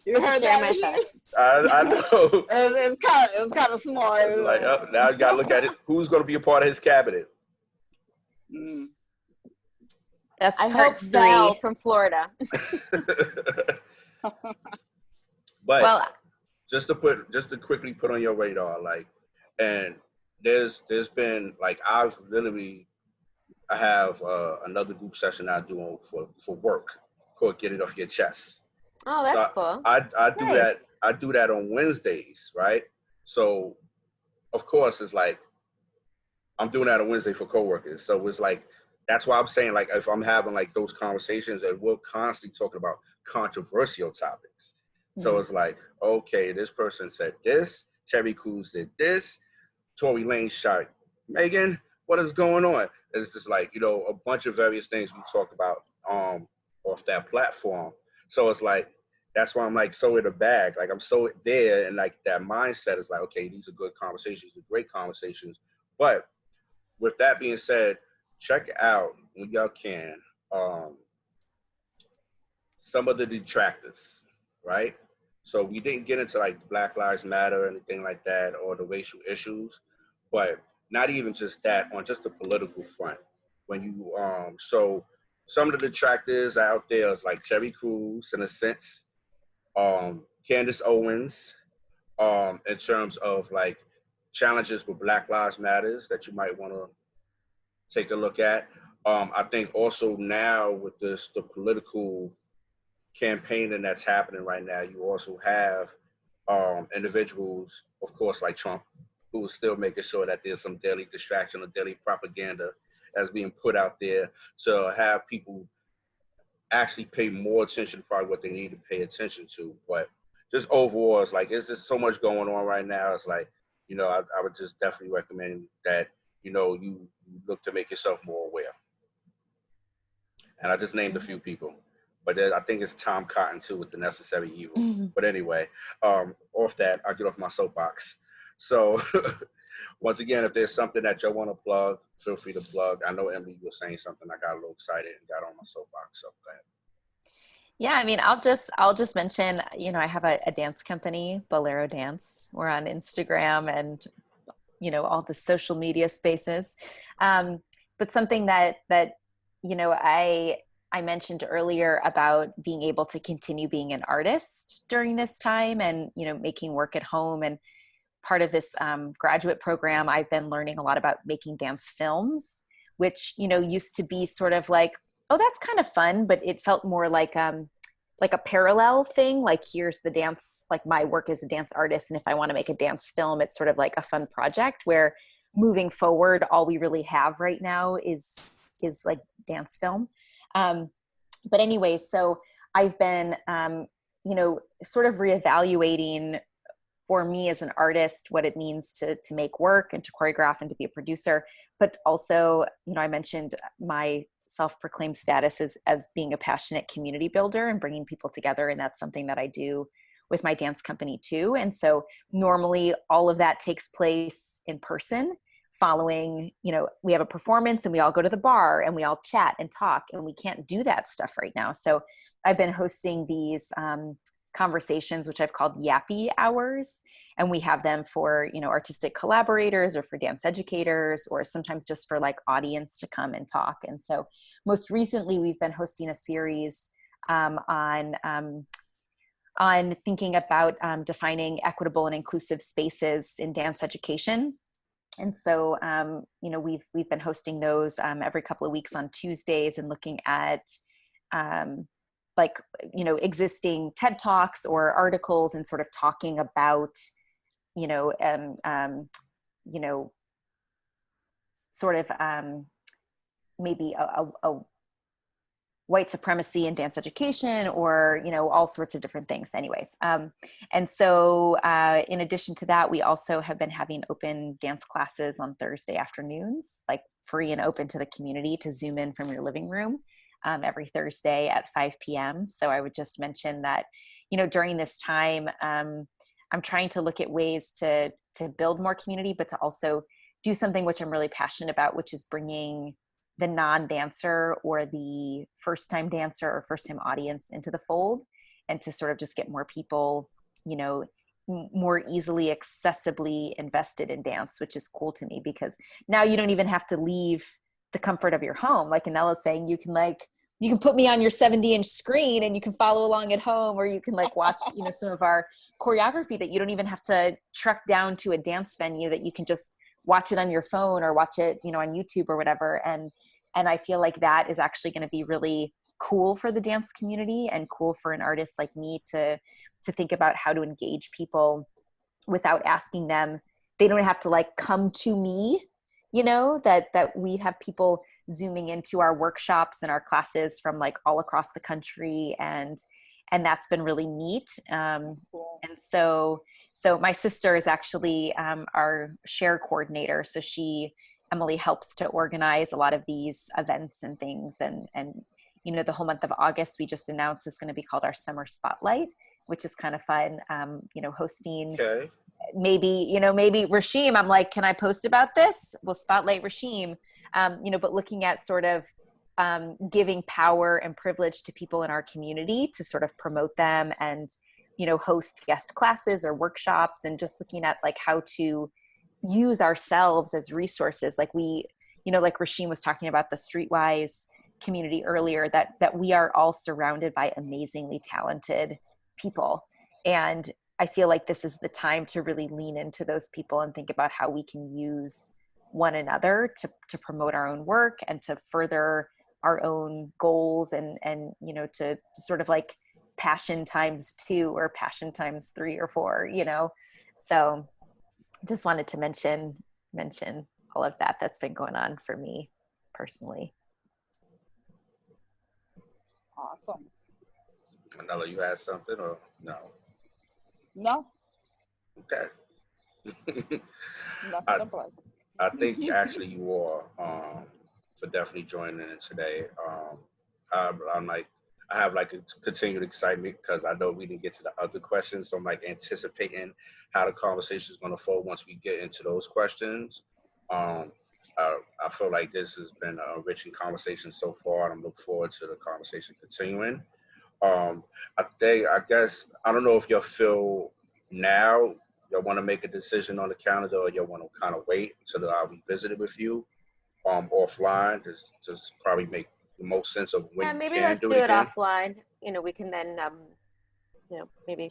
you heard
share
that,
my thoughts.
I know.
It was kind of small.
It's like, oh, now you got to look at it. Who's going to be a part of his cabinet?
Mm.
That's
I
part
hope
3.
Val from Florida.
But
Well,
just to quickly put on your radar, like, and there's been like I have another group session I do for work called Get It Off Your Chest.
Oh, that's cool.
I do
Nice.
that. I do that on Wednesdays, right? So, of course, it's like I'm doing that on Wednesday for coworkers. So it's like that's why I'm saying, like, if I'm having like those conversations, and we're constantly talking about controversial topics. So it's like, okay, this person said this, Terry Crews did this, Tory Lane shot Megan. What is going on? It's just like, you know, a bunch of various things we talk about off that platform. So it's like, that's why I'm like so in the bag. Like I'm so there, and like that mindset is like, okay, these are good conversations, they're great conversations. But with that being said, check out when y'all can some of the detractors, right? So we didn't get into like Black Lives Matter or anything like that, or the racial issues, but not even just that, on just the political front. When you so some of the detractors out there is like Terry Crews in a sense, Candace Owens, in terms of like challenges with Black Lives Matters that you might want to take a look at. I think also now with the political campaigning that's happening right now, you also have individuals, of course, like Trump, who is still making sure that there's some daily distraction or daily propaganda that's being put out there to have people actually pay more attention to probably what they need to pay attention to. But just overall, it's like, there's just so much going on right now. It's like, you know, I would just definitely recommend that, you know, you look to make yourself more aware. And I just named a few people. But I think it's Tom Cotton, too, with The Necessary Evil. But anyway, off that, I'll get off my soapbox. So once again, if there's something that y'all want to plug, feel free to plug. I know, Emilee, you were saying something. I got a little excited and got on my soapbox. So go ahead.
yeah, I mean, I'll just mention, you know, I have a dance company, Bolero Dance. We're on Instagram and, you know, all the social media spaces. But something that, you know, I mentioned earlier about being able to continue being an artist during this time and, you know, making work at home. And part of this graduate program, I've been learning a lot about making dance films, which, you know, used to be sort of like, oh, that's kind of fun, but it felt more like a parallel thing. Like, here's the dance, like my work as a dance artist. And if I want to make a dance film, it's sort of like a fun project, where moving forward, all we really have right now is like dance film. But anyway, so I've been, you know, sort of reevaluating for me as an artist, what it means to make work and to choreograph and to be a producer. But also, you know, I mentioned my self-proclaimed status as being a passionate community builder and bringing people together. And that's something that I do with my dance company too. And so normally all of that takes place in person following, you know, we have a performance and we all go to the bar and we all chat and talk, and we can't do that stuff right now. So I've been hosting these conversations, which I've called Yappy Hours. And we have them for, you know, artistic collaborators or for dance educators, or sometimes just for like audience to come and talk. And so most recently we've been hosting a series on thinking about defining equitable and inclusive spaces in dance education. And so, you know, we've been hosting those every couple of weeks on Tuesdays and looking at like, you know, existing TED Talks or articles and sort of talking about, you know, sort of maybe a white supremacy in dance education, or, you know, all sorts of different things anyways. And so in addition to that, we also have been having open dance classes on Thursday afternoons, like free and open to the community to Zoom in from your living room every Thursday at 5 p.m. So I would just mention that, you know, during this time, I'm trying to look at ways to build more community, but to also do something which I'm really passionate about, which is bringing the non-dancer or the first-time dancer or first-time audience into the fold, and to sort of just get more people, you know, more easily accessibly invested in dance, which is cool to me, because now you don't even have to leave the comfort of your home. Like Anella's saying, you can put me on your 70-inch screen and you can follow along at home, or you can like watch, you know, some of our choreography that you don't even have to truck down to a dance venue, that you can just watch it on your phone or watch it, you know, on YouTube or whatever. And I feel like that is actually going to be really cool for the dance community, and cool for an artist like me to think about how to engage people without asking them. They don't have to like come to me, you know, that we have people zooming into our workshops and our classes from like all across the country. And that's been really neat. And so my sister is actually our share coordinator. So Emilee helps to organize a lot of these events and things. And you know, the whole month of August, we just announced, is going to be called our Summer Spotlight, which is kind of fun. You know, hosting, maybe Rashim, I'm like, can I post about this? We'll spotlight Rashim, you know, but looking at sort of giving power and privilege to people in our community to sort of promote them, and, you know, host guest classes or workshops, and just looking at like how to use ourselves as resources. Like we, you know, like Rashim was talking about the Streetwise community earlier, that we are all surrounded by amazingly talented people. And I feel like this is the time to really lean into those people and think about how we can use one another to promote our own work and to further our own goals, and you know, to sort of like passion times 2 or passion times 3 or 4, you know. So just wanted to mention all of that that's been going on for me personally.
Awesome.
Anella, you had something or no?
No.
Okay.
Nothing to plug.
I think actually you are for definitely joining in today. I'm like, I have like a continued excitement because I know we didn't get to the other questions, so I'm like anticipating how the conversation is going to flow once we get into those questions. I feel like this has been a enriching conversation so far, and I'm looking forward to the conversation continuing. I guess I don't know if you'll feel now you'll want to make a decision on the calendar, or you'll want to kind of wait until I'll revisit it with you offline. Just probably make the most sense of when
maybe
you can
let's
do
do
it
it
again.
offline. You know, we can then, you know, maybe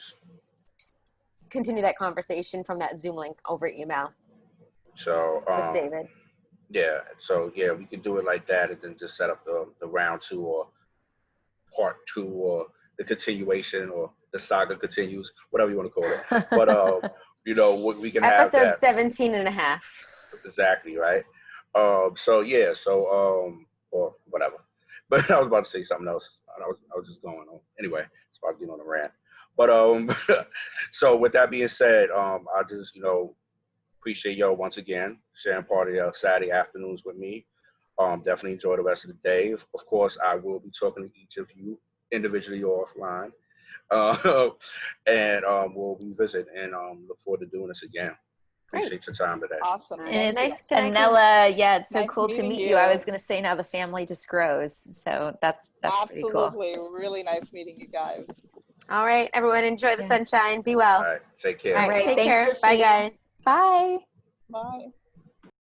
continue that conversation from that Zoom link over email
So
with David.
Yeah, so yeah, we can do it like that, and then just set up the round 2 or part 2 or the continuation or the saga continues, whatever you want to call it. But you know, we can have
Episode
that
17 and a half.
exactly right. So yeah, or whatever. But I was about to say something else. I was just going on anyway. It's about to get on a rant. But so with that being said, I just, you know, appreciate y'all once again sharing part of your Saturday afternoons with me. Definitely enjoy the rest of the day. Of course, I will be talking to each of you individually or offline. And we'll revisit and look forward to doing this again. Appreciate your time today.
Awesome.
And
Nice
it's Anella, yeah, it's so
Nice
cool to
meeting
meet you.
you.
I was going to say now the family just grows. So that's pretty cool.
Absolutely. Really nice meeting you guys.
All right, everyone, enjoy the
Yeah.
sunshine. Be well.
All right, take care.
All right, take
Thanks,
care.
Rashim.
Bye, guys.
Bye.
Bye.